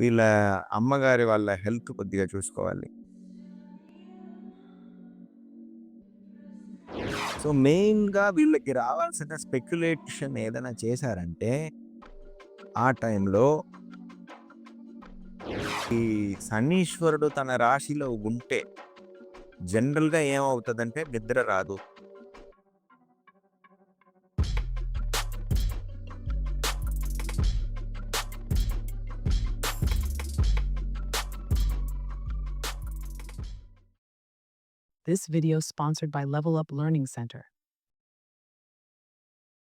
వీళ్ళ అమ్మగారి వాళ్ళ హెల్త్ కొద్దిగా చూసుకోవాలి. సో, మెయిన్‌గా వీళ్ళకి రావాల్సిన స్పెక్యులేషన్ ఏదైనా చేశారంటే, ఆ టైంలో ఈ శనీశ్వరుడు తన రాశిలో ఉంటే జనరల్‌గా ఏమవుతదంటే నిద్ర రాదు. This video sponsored by Level Up Learning Center.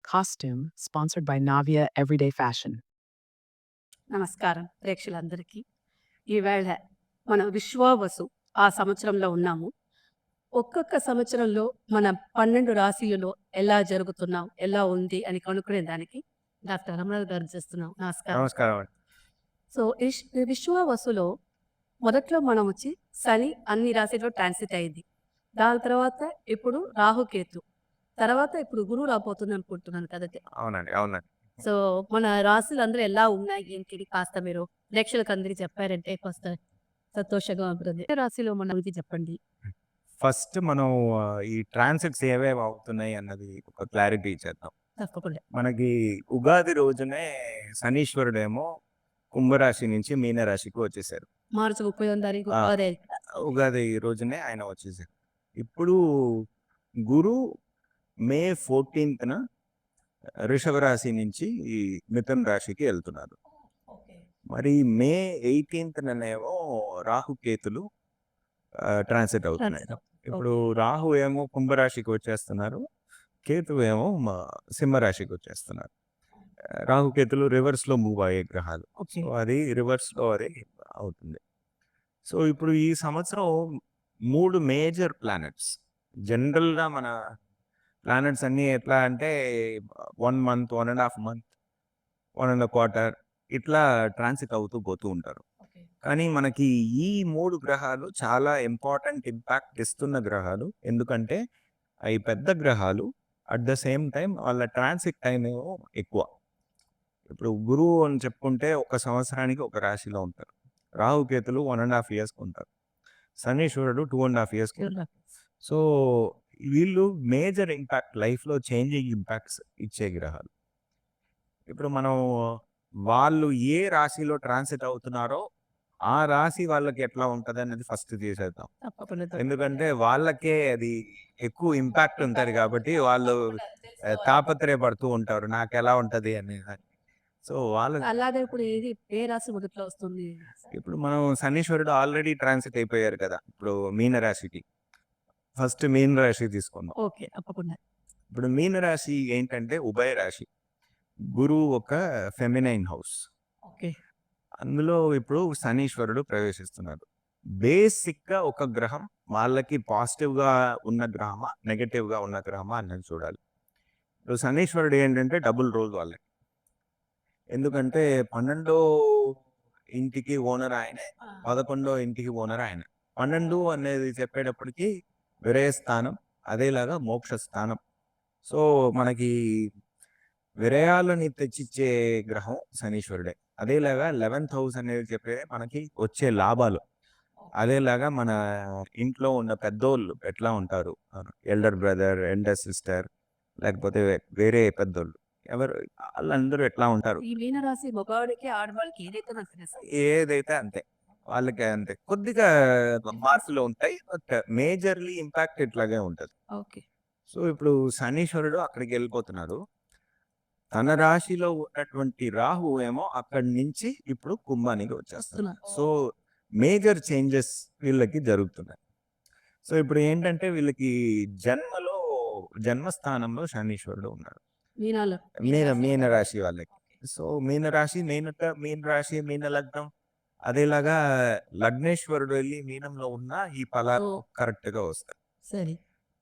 Costume sponsored by Navia Everyday Fashion. నమస్కారం ప్రేక్షకులందరికీ. ఈవేళ మన విశ్వావసు ఆ సంవత్సరంలో ఉన్నాము. ఒక్కొక్క సంవత్సరంలో మన 12 రాశులలో ఎలా జరుగుతున్నాం, ఎలా ఉంది అని కనుక్కునే దానికి డాక్టర్ రమణ గారు చేస్తున్నాం. నమస్కారం. నమస్కారం అండి. సో విశ్వావసులో మొదట్లో మనం వచ్చి శని అన్ని రాశిలో ట్రాన్సిట్ అయింది. దాని తర్వాత ఇప్పుడు రాహుకేతు, తర్వాత ఇప్పుడు గురువు రాబోతుంది అనుకుంటున్నాను కదండి. అవునండి. అవునండి. సో మన రాశులు అందరూ ఎలా ఉన్నాయి ఏంటి కాస్త మీరు ప్రేక్షకులకు అందరికి చెప్పారంటే కాస్త సంతోషంగా ఉంటుంది. ఏ రాశిలో మన గురించి చెప్పండి. ఫస్ట్ మనం ఈ ట్రాన్సిట్స్ ఏవేవి అవుతున్నాయి అన్నది ఒక క్లారిటీ ఇచ్చేద్దాం. తప్పకుండా. మనకి ఉగాది రోజునే శనీశ్వరుడేమో కుంభరాశి నుంచి మీనరాశికి వచ్చేసారు. మార్చి 31 తారీఖు ఆ. అదే ఉగాది రోజునే ఆయన వచ్చేసారు. ఇప్పుడు గురు మే 14న వృషభ రాశి నుంచి ఈ మిథున రాశికి వెళ్తున్నారు. మరి మే 18నేమో రాహుకేతులు ట్రాన్సిట్ అవుతున్నాయి. ఇప్పుడు రాహు ఏమో కుంభరాశికి వచ్చేస్తున్నారు, కేతువు ఏమో సింహరాశికి వచ్చేస్తున్నారు. రాహుకేతులు రివర్స్ లో మూవ్ అయ్యే గ్రహాలు. సో అది రివర్స్ లో అది అవుతుంది. సో ఇప్పుడు ఈ సంవత్సరం 3 మేజర్ ప్లానెట్స్, జనరల్ గా మన ప్లానెట్స్ అన్ని ఎట్లా అంటే 1 మంత్, 1.5 మంత్, 1.25 ఇట్లా ట్రాన్సిట్ అవుతూ పోతూ ఉంటారు. కానీ మనకి ఈ 3 గ్రహాలు చాలా ఇంపార్టెంట్ ఇంపాక్ట్ ఇస్తున్న గ్రహాలు. ఎందుకంటే అవి పెద్ద గ్రహాలు, అట్ ద సేమ్ టైం వాళ్ళ ట్రాన్సిట్ టైం ఏమో ఎక్కువ. ఇప్పుడు గురువు అని చెప్పుకుంటే ఒక సంవత్సరానికి ఒక రాశిలో ఉంటారు. రాహుకేతులు 1.5 ఇయర్స్ ఉంటారు. శనీశ్వరుడు 2.5 ఇయర్స్ ఉంటారు. సో వీళ్ళు మేజర్ ఇంపాక్ట్, లైఫ్లో చేంజింగ్ ఇంపాక్ట్స్ ఇచ్చే గ్రహాలు. ఇప్పుడు మనం వాళ్ళు ఏ రాశిలో ట్రాన్సిట్ అవుతున్నారో ఆ రాశి వాళ్ళకి ఎట్లా ఉంటది అనేది ఫస్ట్ తీసేద్దాం. ఎందుకంటే వాళ్ళకే అది ఎక్కువ ఇంపాక్ట్ ఉంటది కాబట్టి వాళ్ళు తాపత్రయపడుతూ ఉంటారు నాకు ఎలా ఉంటది అనేది. సో వాళ్ళు అలాగే ఇప్పుడు ఏది ఏ రాశి మొదట్లో వస్తుంది? ఇప్పుడు మనం శనీశ్వరుడు ఆల్రెడీ ట్రాన్సిట్ అయిపోయారు కదా ఇప్పుడు మీన రాశికి. ఫస్ట్ మీన రాశి తీసుకుందాం. ఓకే, తప్పకుండా. ఇప్పుడు మీన రాశి ఏంటంటే ఉభయ రాశి. గురువు ఒక ఫెమినైన్ హౌస్. ఓకే. అందులో ఇప్పుడు శనీశ్వరుడు ప్రవేశిస్తున్నాడు. బేసిక్ గా ఒక గ్రహం వాళ్ళకి పాజిటివ్ గా ఉన్న గ్రహమా, నెగటివ్ గా ఉన్న గ్రహమా అన్నది చూడాలి. ఇప్పుడు శనీశ్వరుడు ఏంటంటే డబుల్ రోల్ వాళ్ళకి. ఎందుకంటే 12వ ఇంటికి ఓనర్ ఆయనే, 11వ ఇంటికి ఓనర్ ఆయన. 12 అనేది చెప్పేటప్పటికి విరయ స్థానం, అదేలాగా మోక్ష స్థానం. సో మనకి విరయాలని తెచ్చిచ్చే గ్రహం శనీశ్వరుడే. అదేలాగా 11th హౌస్ అనేది చెప్పేది మనకి వచ్చే లాభాలు. అదేలాగా మన ఇంట్లో ఉన్న పెద్దోళ్ళు ఎట్లా ఉంటారు, ఎల్డర్ బ్రదర్, ఎల్డర్ సిస్టర్, లేకపోతే వేరే పెద్దోళ్ళు ఎవరు, వాళ్ళందరూ ఎట్లా ఉంటారు, ఈ మీన రాశి మగవాడికి ఆడవాళ్ళకి ఏదైతే నాకు తెలుసు. ఏదైతే అంతే వాళ్ళకి అంతే. కొద్దిగా మార్పులు ఉంటాయి, బట్ మేజర్లీ ఇంపాక్ట్ ఇట్లాగే ఉంటది. ఓకే. సో ఇప్పుడు శనీశ్వరుడు అక్కడికి వెళ్ళిపోతున్నాడు. తన రాశిలో ఉన్నటువంటి రాహు ఏమో అక్కడి నుంచి ఇప్పుడు కుంభానికి వచ్చేస్తున్నాడు. సో మేజర్ చేంజెస్ వీళ్ళకి జరుగుతున్నాయి. సో ఇప్పుడు ఏంటంటే వీళ్ళకి జన్మలో, జన్మస్థానంలో శనీశ్వరుడు ఉన్నాడు మీనాలో మీన రాశి వాళ్ళకి. సో మీన రాశి, మీన రాశి, మీన లగ్నం, అదేలాగా లగ్నేశ్వరుడు వెళ్ళి మీనంలో ఉన్న ఈ ఫలాలు కరెక్ట్ గా వస్తాయి. సరే.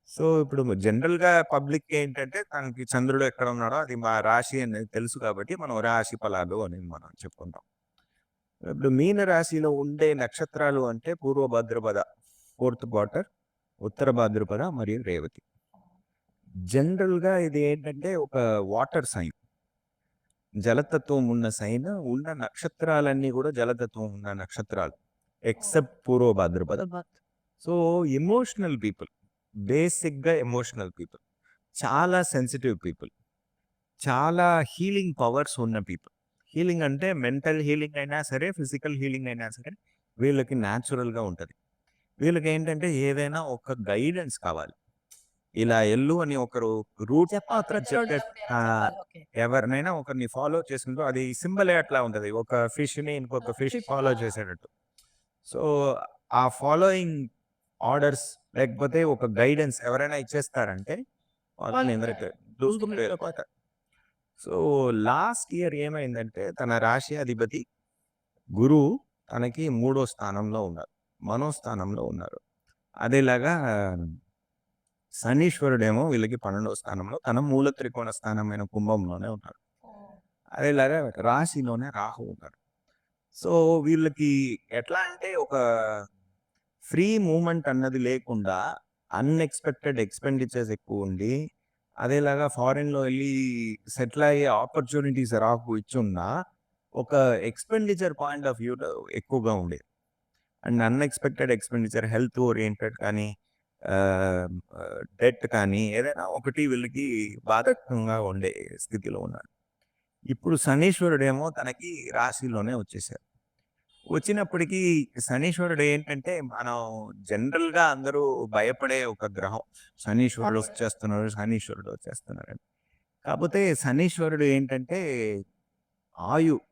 సో ఇప్పుడు జనరల్ గా పబ్లిక్ ఏంటంటే తనకి చంద్రుడు ఎక్కడ ఉన్నాడో అది మా రాశి అనేది తెలుసు కాబట్టి మనం రాశి ఫలాలు అని మనం చెప్పుకుంటాం. ఇప్పుడు మీన రాశిలో ఉండే నక్షత్రాలు అంటే పూర్వ భాద్రపద 4th క్వార్టర్, ఉత్తర భాద్రపద మరియు రేవతి. జనరల్ గా ఇది ఏంటంటే ఒక వాటర్ సైన్. జలతత్వం ఉన్న సైన్ ఉన్న నక్షత్రాలన్నీ కూడా జలతత్వం ఉన్న నక్షత్రాలు ఎక్సెప్ట్ పూర్వ భాద్రపద. సో ఎమోషనల్ పీపుల్, బేసిక్గా ఎమోషనల్ పీపుల్, చాలా సెన్సిటివ్ పీపుల్, చాలా హీలింగ్ పవర్స్ ఉన్న పీపుల్. హీలింగ్ అంటే మెంటల్ హీలింగ్ అయినా సరే, ఫిజికల్ హీలింగ్ అయినా సరే వీళ్ళకి న్యాచురల్గా ఉంటుంది. వీళ్ళకి ఏంటంటే ఏదైనా ఒక గైడెన్స్ కావాలి. ఇలా ఎల్లు అని ఒకరు రూట్ చెప్తే ఎవరినైనా ఒకరిని ఫాలో చేసుకుంటూ అది సింబలే అట్లా ఉంటుంది. ఒక ఫిష్ని ఇంకొక ఫిష్ ఫాలో చేసేటట్టు. సో ఆ ఫాలోయింగ్ ఆర్డర్స్ లేకపోతే ఒక గైడెన్స్ ఎవరైనా ఇచ్చేస్తారంటే వాళ్ళని ఎవరైతే దూసుకుని వెళ్ళిపోతారు. సో లాస్ట్ ఇయర్ ఏమైందంటే తన రాశి అధిపతి గురువు తనకి 3వ స్థానంలో ఉన్నారు, మనోస్థానంలో ఉన్నారు. అదేలాగా శనీశ్వరుడేమో వీళ్ళకి 12వ స్థానంలో తన మూల త్రికోణ స్థానమైన కుంభంలోనే ఉన్నారు. అదేలాగా రాశిలోనే రాహు ఉన్నారు. సో వీళ్ళకి ఎట్లా అంటే ఒక ఫ్రీ మూమెంట్ అన్నది లేకుండా అన్ఎక్స్పెక్టెడ్ ఎక్స్పెండిచర్స్ ఎక్కువ ఉండి, అదేలాగా ఫారిన్లో వెళ్ళి సెటిల్ అయ్యే ఆపర్చునిటీస్ రాకు ఇచ్చున్నా ఒక ఎక్స్పెండిచర్ పాయింట్ ఆఫ్ వ్యూలో ఎక్కువగా ఉండేది. And unexpected expenditure health oriented కానీ డెట్ కానీ ఏదైనా ఒకటి వీళ్ళకి బాధకంగా ఉండే స్థితిలో ఉన్నారు. ఇప్పుడు శనీశ్వరుడేమో తనకి రాశిలోనే వచ్చేసారు. వచ్చినప్పటికీ శనీశ్వరుడు ఏంటంటే మనం జనరల్గా అందరూ భయపడే ఒక గ్రహం. శనీశ్వరుడు వచ్చేస్తున్నారు, శనీశ్వరుడు వచ్చేస్తున్నారు అని. కాకపోతే శనీశ్వరుడు ఏంటంటే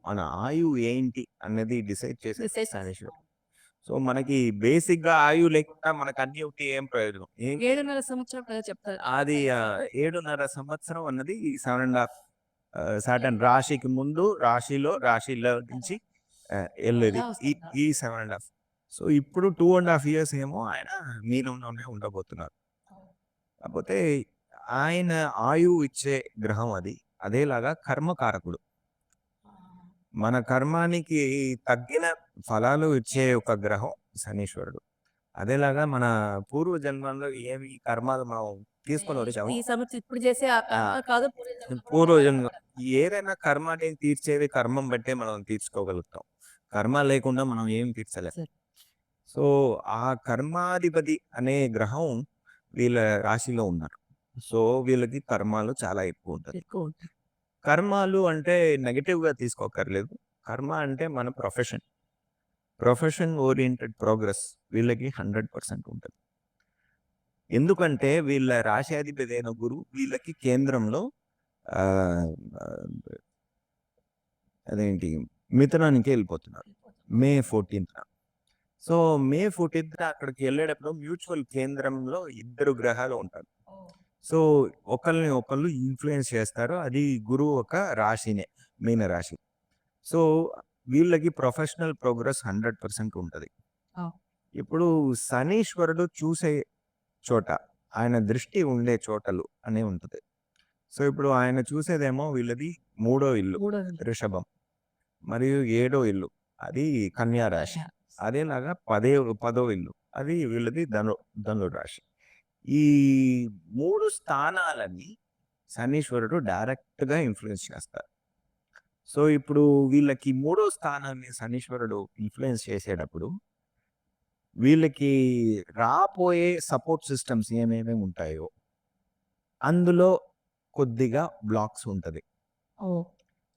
మన ఆయు ఏంటి అన్నది డిసైడ్ చేసే శనీశ్వరుడు. సో మనకి బేసిక్గా ఆయు లేకుండా మనకు అన్ని ఒకటి ఏం ప్రయోజనం? 7.5 సంవత్సరం కదా చెప్తారు. అది 7.5 సంవత్సరం అన్నది 7.5 సాటర్న్ రాశికి ముందు రాశిలో నుంచి వెళ్ళేది ఈ 7.5. సో ఇప్పుడు 2.5 years ఏమో ఆయన మీనంలోనే ఉండబోతున్నారు. కాకపోతే ఆయన ఆయువు ఇచ్చే గ్రహం అది. అదేలాగా కర్మకారకుడు, మన కర్మానికి తగ్గిన ఫలాలు ఇచ్చే ఒక గ్రహం శనీశ్వరుడు. అదేలాగా మన పూర్వ జన్మలో ఏమి కర్మాలు మనం తీసుకొని వచ్చాము, ఈ సంవత్సరం ఇప్పుడు చేసే కాదు పూర్వ జన్మ ఏదైనా కర్మని తీర్చేది కర్మం బట్టే మనం తీర్చుకోగలుగుతాం. కర్మ లేకుండా మనం ఏం తీర్చలేం. సో ఆ కర్మాధిపతి అనే గ్రహం వీళ్ళ రాశిలో ఉన్నారు. సో వీళ్ళకి కర్మాలు చాలా ఎక్కువ ఉంటుంది. కర్మాలు అంటే నెగటివ్గా తీసుకోకర్లేదు. కర్మ అంటే మన ప్రొఫెషన్ ఓరియంటెడ్ ప్రోగ్రెస్ వీళ్ళకి 100% ఉంటుంది. ఎందుకంటే వీళ్ళ రాశాధిపతి అయిన గురువు వీళ్ళకి కేంద్రంలో అదేంటి మిథునానికి వెళ్ళిపోతున్నారు May 14th. So May 14th అక్కడికి వెళ్ళేటప్పుడు మ్యూచువల్ కేంద్రంలో 2 గ్రహాలు ఉంటారు. సో ఒకళ్ళు ఇన్ఫ్లుయెన్స్ చేస్తారు. అది గురువు ఒక రాశినే, మీన రాశి. సో వీళ్ళకి ప్రొఫెషనల్ ప్రోగ్రెస్ 100% ఉంటుంది. ఇప్పుడు శనీశ్వరుడు చూసే చోట, ఆయన దృష్టి ఉండే చోటలు అనే ఉంటుంది. సో ఇప్పుడు ఆయన చూసేదేమో వీళ్ళది 3వ ఇల్లు వృషభం, మరియు 7వ ఇల్లు అది కన్యా రాశి. అదేలాగా 10వ ఇల్లు అది వీళ్ళది ధనురాశి. ఈ 3 స్థానాలని శనీశ్వరుడు డైరెక్ట్గా ఇన్ఫ్లుయెన్స్ చేస్తారు. సో ఇప్పుడు వీళ్ళకి 3వ స్థానాన్ని శనీశ్వరుడు ఇన్ఫ్లుయెన్స్ చేసేటప్పుడు వీళ్ళకి రాబోయే సపోర్ట్ సిస్టమ్స్ ఏమేమి ఉంటాయో అందులో కొద్దిగా బ్లాక్స్ ఉంటుంది.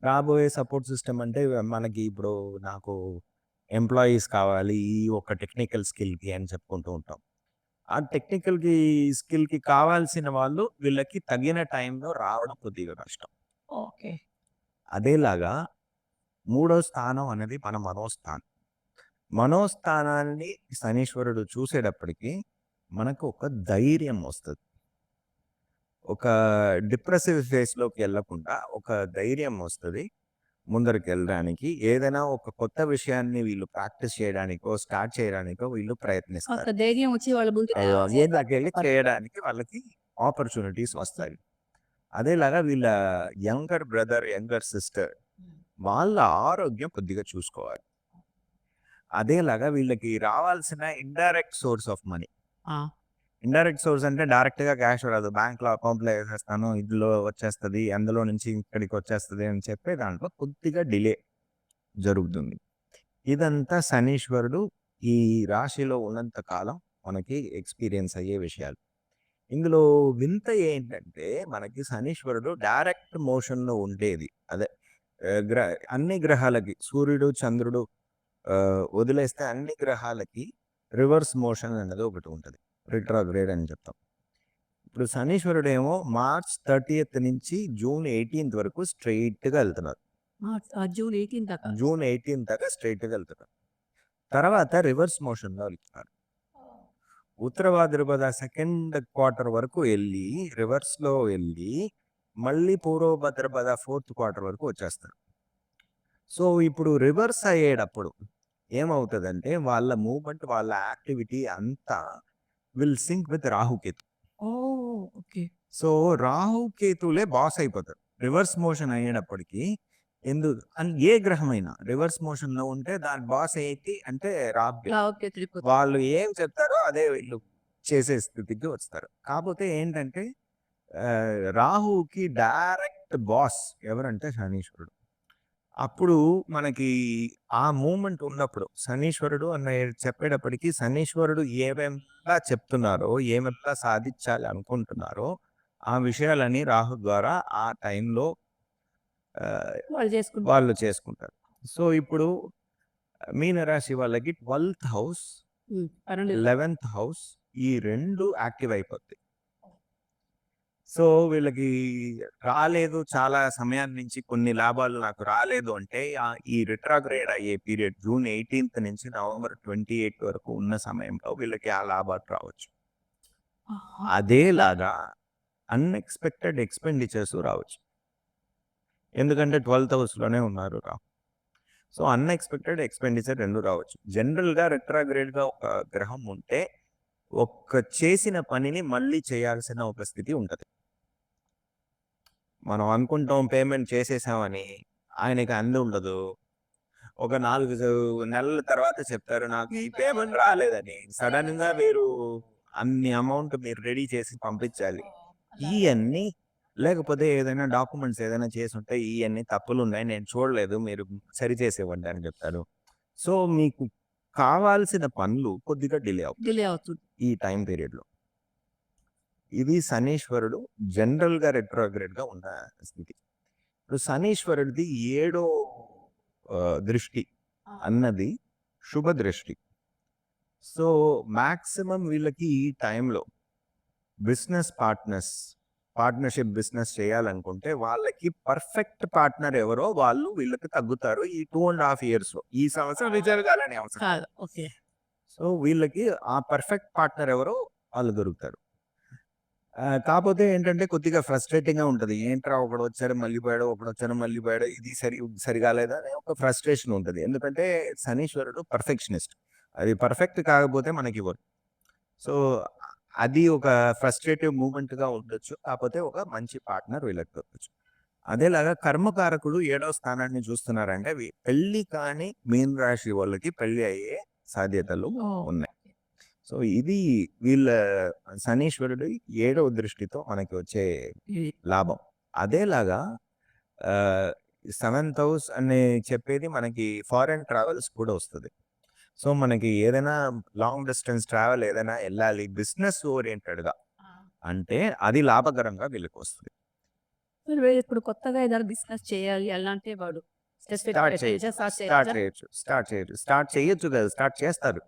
రాబోయే సపోర్ట్ సిస్టమ్ అంటే మనకి ఇప్పుడు నాకు ఎంప్లాయీస్ కావాలి ఈ ఒక టెక్నికల్ స్కిల్కి అని చెప్పుకుంటూ ఉంటాం. ఆ టెక్నికల్ స్కిల్కి కావాల్సిన వాళ్ళు వీళ్ళకి తగిన టైంలో రావడం కొద్దిగా కష్టం. అదేలాగా 3వ స్థానం అనేది మన మనోస్థానాన్ని శనీశ్వరుడు చూసేటప్పటికి మనకు ఒక ధైర్యం వస్తుంది. ఒక డిప్రెసివ్ ఫేస్లోకి వెళ్ళకుండా ఒక ధైర్యం వస్తుంది ముందరికి వెళ్ళడానికి. ఏదైనా ఒక కొత్త విషయాన్ని వీళ్ళు ప్రాక్టీస్ చేయడానికో స్టార్ట్ చేయడానికో వీళ్ళు ప్రయత్నిస్తారు. ధైర్యం వచ్చి వాళ్ళ ముందు వెళ్ళి చేయడానికి వాళ్ళకి ఆపర్చునిటీస్ వస్తాయి. అదేలాగా వీళ్ళ యంగర్ బ్రదర్, యంగర్ సిస్టర్ వాళ్ళ ఆరోగ్యం కొద్దిగా చూసుకోవాలి. అదేలాగా వీళ్ళకి రావాల్సిన indirect source of money indirect source అంటే డైరెక్ట్గా క్యాష్ రాదు, బ్యాంక్లో అకౌంట్లో వేసేస్తాను, ఇందులో వచ్చేస్తుంది, అందులో నుంచి ఇక్కడికి వచ్చేస్తుంది అని చెప్పే దాంట్లో కొద్దిగా డిలే జరుగుతుంది. ఇదంతా శనీశ్వరుడు ఈ రాశిలో ఉన్నంత కాలం మనకి ఎక్స్పీరియన్స్ అయ్యే విషయాలు. ఇందులో వింత ఏంటంటే మనకి శనీశ్వరుడు డైరెక్ట్ మోషన్లో ఉండేది అదే అన్ని గ్రహాలకి సూర్యుడు చంద్రుడు వదిలేస్తే అన్ని గ్రహాలకి రివర్స్ మోషన్ అనేది ఒకటి ఉంటుంది, రిట్రాగ్రేడ్ అని చెప్తాం. ఇప్పుడు శనీశ్వరుడు ఏమో మార్చ్ 30th నుంచి జూన్ 18th వరకు స్ట్రైట్గా వెళ్తున్నారు. జూన్ 18 దాకా. జూన్ 18 దాకా స్ట్రైట్గా వెళ్తున్నారు. తర్వాత రివర్స్ మోషన్లో వెళ్తున్నారు. ఉత్తర భాద్రపద సెకండ్ క్వార్టర్ వరకు వెళ్ళి రివర్స్లో వెళ్ళి మళ్ళీ పూర్వ భాద్రపద 4th క్వార్టర్ వరకు వచ్చేస్తారు. సో ఇప్పుడు రివర్స్ అయ్యేటప్పుడు ఏమవుతుందంటే వాళ్ళ మూవ్మెంట్, వాళ్ళ యాక్టివిటీ అంతా will sync with Rahu Ketu. Okay. So రాహుకేతులే boss అయిపోతారు రివర్స్ మోషన్ అయ్యేటప్పటికి. ఏ గ్రహమైనా రివర్స్ మోషన్ లో ఉంటే దాని బాస్ ఏంటి అంటే రాహు. వాళ్ళు ఏం చెప్తారో అదే వీళ్ళు చేసే స్థితికి వస్తారు. కాకపోతే ఏంటంటే రాహుకి డైరెక్ట్ బాస్ ఎవరంటే శనీశ్వరుడు. అప్పుడు మనకి ఆ మూమెంట్ ఉన్నప్పుడు శనీశ్వరుడు అన్న చెప్పేటప్పటికి శనీశ్వరుడు ఏమేలా చెప్తున్నారో, ఏమేలా సాధించాలి అనుకుంటున్నారో ఆ విషయాలని రాహు ద్వారా ఆ టైంలో వాళ్ళు చేసుకుంటారు. సో ఇప్పుడు మీనరాశి వాళ్ళకి 12th హౌస్, 11th హౌస్ ఈ రెండు యాక్టివ్ అయిపోతాయి. సో వీళ్ళకి రాలేదు, చాలా సమయాన్ని నుంచి కొన్ని లాభాలు నాకు రాలేదు అంటే ఈ రిట్రాగ్రేడ్ అయ్యే పీరియడ్ జూన్ 18th నుంచి నవంబర్ 28 వరకు ఉన్న సమయంలో వీళ్ళకి ఆ లాభాలు రావచ్చు. అదేలాగా అన్ఎక్స్పెక్టెడ్ ఎక్స్పెండిచర్స్ రావచ్చు, ఎందుకంటే 12th హౌస్లోనే ఉన్నారు రాహు. సో అన్ఎక్స్పెక్టెడ్ ఎక్స్పెండిచర్ రెండు రావచ్చు. జనరల్గా రిట్రాగ్రేడ్గా ఒక గ్రహం ఉంటే చేసిన పనిని మళ్ళీ చేయాల్సిన ఒక స్థితి ఉంటుంది. మనం అనుకుంటాం పేమెంట్ చేసేసామని, ఆయనకి అంది ఉండదు. ఒక 4 నెలల తర్వాత చెప్తారు నాకు ఈ పేమెంట్ రాలేదని. సడన్ గా మీరు అన్ని అమౌంట్ మీరు రెడీ చేసి పంపించాలి. ఇవన్నీ లేకపోతే ఏదైనా డాక్యుమెంట్స్ ఏదైనా చేసి ఉంటే ఇవన్నీ తప్పులు ఉన్నాయి, నేను చూడలేదు, మీరు సరి చేసేవ్వండి అని చెప్తారు. సో మీకు కావాల్సిన పనులు కొద్దిగా డిలే అవుతుంది ఈ టైం పీరియడ్లో. ఇది శనీశ్వరుడు జనరల్గా రెట్రోగ్రేడ్గా ఉన్న స్థితి. ఇప్పుడు శనీశ్వరుడిది 7వ దృష్టి అన్నది శుభ దృష్టి. సో మ్యాక్సిమం వీళ్ళకి ఈ టైంలో పార్ట్నర్షిప్ బిజినెస్ చేయాలనుకుంటే వాళ్ళకి పర్ఫెక్ట్ పార్ట్నర్ ఎవరో వాళ్ళు వీళ్ళకి తగ్గుతారు ఈ 2.5 years లో. ఈ సంవత్సరం జరగాలని అవసరం. సో వీళ్ళకి ఆ పర్ఫెక్ట్ పార్ట్నర్ ఎవరో వాళ్ళు దొరుకుతారు. కాకపోతే ఏంటంటే కొద్దిగా ఫ్రస్ట్రేటింగ్ గా ఉంటది. ఏంట్రా ఒకడు వచ్చాడు మళ్ళీ పోయాడు, ఒకడు వచ్చాడు మళ్ళీ పోయాడు, ఇది సరిగా లేదని ఒక ఫ్రస్ట్రేషన్ ఉంటుంది. ఎందుకంటే శనీశ్వరుడు పర్ఫెక్షనిస్ట్, అది పర్ఫెక్ట్ కాకపోతే మనకి ఇవ్వరు. సో అది ఒక ఫ్రస్ట్రేటివ్ మూమెంట్ గా ఉండొచ్చు, కాకపోతే ఒక మంచి పార్ట్నర్ వీళ్ళకి దొరకచ్చు. అదేలాగా కర్మకారకుడు 7వ స్థానాన్ని చూస్తున్నారంటే పెళ్లి కాని మీన రాశి వాళ్ళకి పెళ్లి అయ్యే సాధ్యతలు ఉన్నాయి. సో ఇది వీళ్ళ శనీశ్వరుడు 7వ దృష్టితో మనకి వచ్చే లాభం. అదేలాగా 7th హౌస్ అని చెప్పేది మనకి ఫారెన్ ట్రావెల్స్ కూడా వస్తుంది. సో మనకి ఏదైనా లాంగ్ డిస్టెన్స్ ట్రావెల్ ఏదైనా వెళ్ళాలి బిజినెస్ ఓరియంటెడ్గా అంటే అది లాభకరంగా వీళ్ళకి వస్తుంది. ఇప్పుడు కొత్తగా ఏదైనా బిజినెస్ చేయాలి అలాంటి వాడు స్టార్ట్ చేయొచ్చు కదా, స్టార్ట్ చేస్తారు.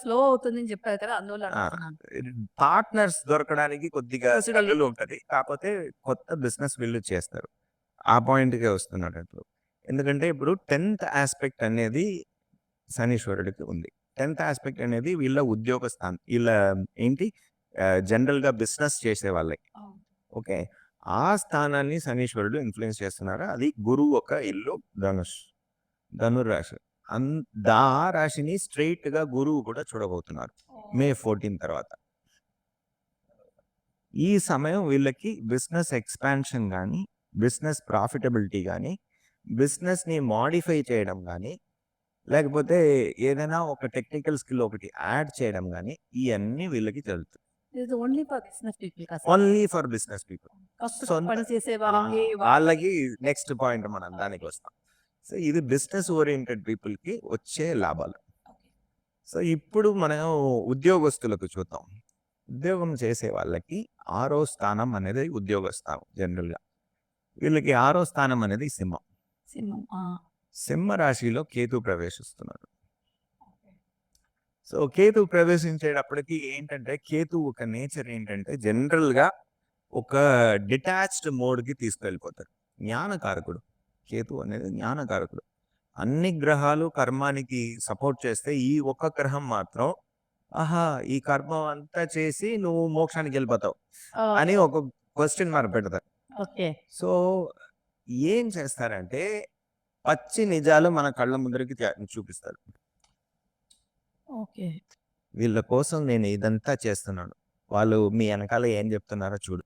స్లో అవుతుంది అని చెప్పారు కదా, అందువల్ల పార్ట్నర్స్ దొరకడానికి కొద్దిగా స్ట్రగుల్ ఉంటది, కాకపోతే కొత్త బిజినెస్ వీళ్ళు చేస్తారు. ఆ పాయింట్కే వస్తున్నాడు ఇప్పుడు. ఎందుకంటే ఇప్పుడు 10th ఆస్పెక్ట్ అనేది శనీశ్వరుడికి ఉంది. 10th ఆస్పెక్ట్ అనేది వీళ్ళ ఉద్యోగ స్థానం, వీళ్ళ ఏంటి జనరల్ గా బిజినెస్ చేసే వాళ్ళకి. ఓకే, ఆ స్థానాన్ని శనీశ్వరుడు ఇన్ఫ్లుయెన్స్ చేస్తున్నారు. అది గురువు ఒక ఇల్లు ధనుర్రాశి. ఆ రాశిని స్ట్రైట్ గా గురువు కూడా చూడబోతున్నారు May 14 తర్వాత. ఈ సమయం వీళ్ళకి బిజినెస్ ఎక్స్పాన్షన్ కానీ, బిజినెస్ ప్రాఫిటబిలిటీ కానీ, బిజినెస్ ని మాడిఫై చేయడం కానీ లేకపోతే ఏదైనా ఒక టెక్నికల్ స్కిల్ ఒకటి యాడ్ చేయడం గానీ, ఇయన్నీ వీళ్ళకి జరుగుతుంది. ఇది ఓన్లీ ఫర్ బిజినెస్ పీపుల్ కదా ఓన్లీ ఫర్ బిజినెస్ పీపుల్. సొంత పని చేసే వాళ్ళకి వాళ్ళకి నెక్స్ట్ పాయింట్ మనం దానికి వస్తాం. సో ఇది బిజినెస్ ఓరియంటెడ్ పీపుల్‌కి వచ్చే లాభాలు. సో ఇప్పుడు మనం ఉద్యోగస్తులకు చూద్దాం. ఉద్యోగం చేసే వాళ్ళకి 6వ స్థానం అనేది ఉద్యోగ స్థానం జనరల్‌గా. వీళ్ళకి 6వ స్థానం అనేది సింహం. సింహం. సింహ రాశిలో కేతు ప్రవేశిస్తున్నాడు. సో కేతు ప్రవేశించేటప్పటికి ఏంటంటే కేతు ఒక నేచర్ ఏంటంటే జనరల్‌గా ఒక డిటాచ్డ్ మోడ్‌కి తీసుకెళ్ళిపోతాడు. జ్ఞానకారకుడు. కేతు అనేది జ్ఞానకారకుడు. అన్ని గ్రహాలు కర్మానికి సపోర్ట్ చేస్తే ఈ ఒక్క గ్రహం మాత్రం ఆహా! ఈ కర్మ అంతా చేసి నువ్వు మోక్షానికి వెళ్ళిపోతావు అని ఒక క్వెషన్ మార్క్ పెడతారు. ఓకే. సో ఏం చేస్తారంటే పచ్చి నిజాలు మన కళ్ళ ముందరికి చూపిస్తారు. ఓకే. వీళ్ళ కోసం నేను ఇదంతా చేస్తున్నాను. వాళ్ళు మీ వెనకాల ఏం చెప్తున్నారో చూడు.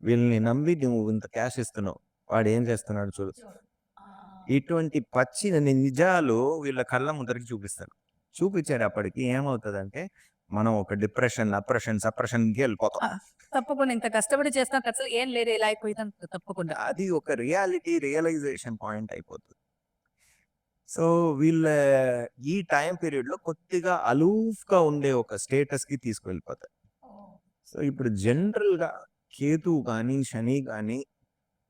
వీళ్ళని నమ్మి నువ్వు ఇంత క్యాష్ ఇస్తున్నావు. వాడు ఏం చేస్తున్నాడు చూడు. ఇటువంటి పచ్చి నిజాలు వీళ్ళ కళ్ళ ముందరికి చూపిస్తారు. చూపించేటప్పటికి ఏమవుతుందంటే మనం ఒక డిప్రెషన్, అప్రెషన్, సప్రెషన్‌కి వెళ్ళిపోతాం. తప్పకుండా ఇంత కష్టపడి చేస్తాం అసలు ఏం లేదు ఇలా అయిపోయింది తప్పకుండా. అది ఒక రియలైజేషన్ పాయింట్ అయిపోతుంది. సో వీళ్ళ ఈ టైం పీరియడ్‌లో కొద్దిగా అలూఫ్‌గా ఉండే ఒక స్టేటస్‌కి తీసుకెళ్ళిపోతారు. సో ఇప్పుడు జనరల్‌గా కేతువు గానీ, శని గానీ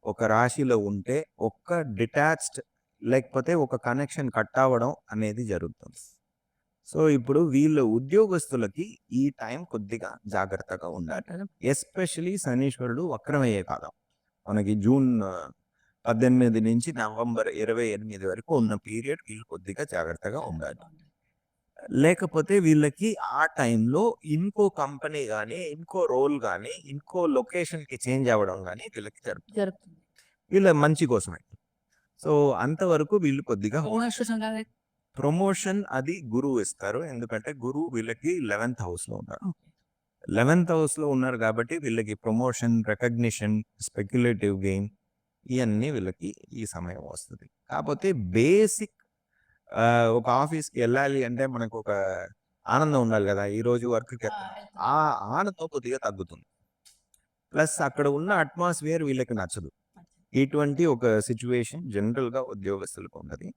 ఒక రాశిలో ఉంటే ఒక్క డిటాచ్డ్ లేకపోతే ఒక కనెక్షన్ కట్ అవ్వడం అనేది జరుగుతుంది. సో ఇప్పుడు వీళ్ళ ఉద్యోగస్తులకి ఈ టైం కొద్దిగా జాగ్రత్తగా ఉండాలి. ఎస్పెషల్లీ శనీశ్వరుడు వక్రమయ్యే కాలం. మనకి జూన్ 18 నుంచి నవంబర్ 28 వరకు ఉన్న పీరియడ్ వీళ్ళు కొద్దిగా జాగ్రత్తగా ఉండాలి. లేకపోతే వీళ్ళకి ఆ టైంలో ఇంకో కంపెనీ గానీ, ఇంకో రోల్ గానీ, ఇంకో లొకేషన్‌కి చేంజ్ అవ్వడం గానీ వీళ్ళకి జరుగుతుంది. వీళ్ళ మంచి కోసమే. సో అంతవరకు వీళ్ళు కొద్దిగా ప్రమోషన్ అది గురువు ఇస్తారు. ఎందుకంటే గురువు వీళ్ళకి 11th హౌస్‌లో ఉన్నారు. 11th హౌస్‌లో ఉన్నారు కాబట్టి వీళ్ళకి ప్రమోషన్, రికగ్నిషన్, స్పెక్యులేటివ్ గెయిన్ ఇయన్నీ వీళ్ళకి ఈ సమయం వస్తది. కాపోతే బేసిక్ ఒక ఆఫీస్‌కి ఎళ్ళాలి అంటే మనకు ఒక ఆనందం ఉండాలి గదా! ఈరోజు వర్క్‌కి ఆ ఆనందం కొద్దిగా తగ్గుతుంది. ప్లస్ అక్కడ ఉన్న అట్మాస్ఫియర్ వీళ్ళకి నచ్చదు. ఇటువంటి ఒక సిట్యుయేషన్ జనరల్‌గా ఉద్యోగస్తులకు ఉన్నది.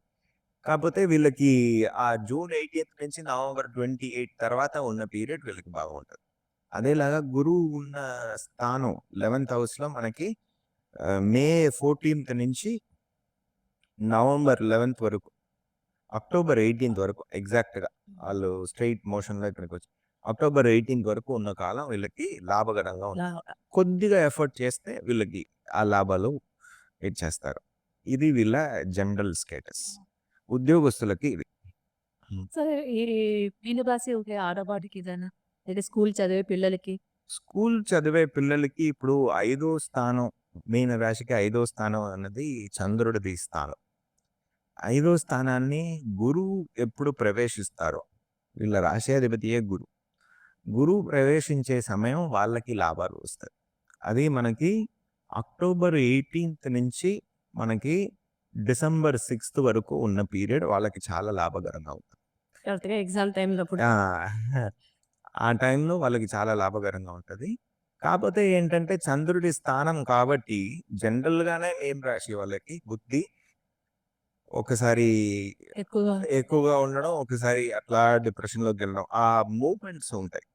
కాపోతే వీళ్ళకి ఆ జూన్ 18 నుంచి నవంబర్ 28 తర్వాత ఉన్న పీరియడ్ వీళ్ళకి బాగుంటది. అదేలాగా గురువు ఉన్న స్థానం 11th హౌస్‌లో మనకి మే 14 నుంచి నవంబర్ 11 వరకు, అక్టోబర్ 18 వరకు ఎగ్జాక్ట్‌గా ఆళ్ళు స్ట్రెయిట్ మోషన్‌లో ఇక్కడికొచ్చి అక్టోబర్ 18 వరకు ఉన్న కాలం వీళ్ళకి లాభకరంగా ఉంటుంది. కొద్దిగా ఎఫర్ట్ చేస్తే వీళ్ళకి ఆ లాభాలు ఇచ్చేస్తారు. ఇది వీళ్ళ జనరల్ స్టేటస్. ఉద్యోగస్తులకి ఇది. సరే ఈ మీన రాశి ఒక ఆడవాడికి ఏదైనా అంటే స్కూల్ చదివే పిల్లలకి స్కూల్ చదివే పిల్లలకి ఇప్పుడు 5వ స్థానం మీన రాశికి 5వ స్థానం అన్నది చంద్రుడిది స్థానం. 5వ స్థానాన్ని గురువు ఎప్పుడు ప్రవేశిస్తారో వీళ్ళ రాశ్యాధిపతియే గురువు. గురువు ప్రవేశించే సమయం వాళ్ళకి లాభాలు వస్తాయి. అది మనకి అక్టోబర్ 18 నుంచి మనకి డిసెంబర్ 6 వరకు ఉన్న పీరియడ్ వాళ్ళకి చాలా లాభకరంగా ఉంటుంది. కరెక్ట్‌గా ఎగ్జామ్ టైంలో కూడా ఆ టైంలో వాళ్ళకి చాలా లాభకరంగా ఉంటది. కాపోతే ఏంటంటే చంద్రుడి స్థానం కాబట్టి జనరల్‌గానే మీన రాశి వాళ్ళకి బుద్ధి ఒకసారి ఎక్కువగా ఎక్కువగా ఉండడం, ఒకసారి అట్లా డిప్రెషన్‌లోకెళ్ళడం. ఆ మూవ్‌మెంట్స్ ఉంటాయి.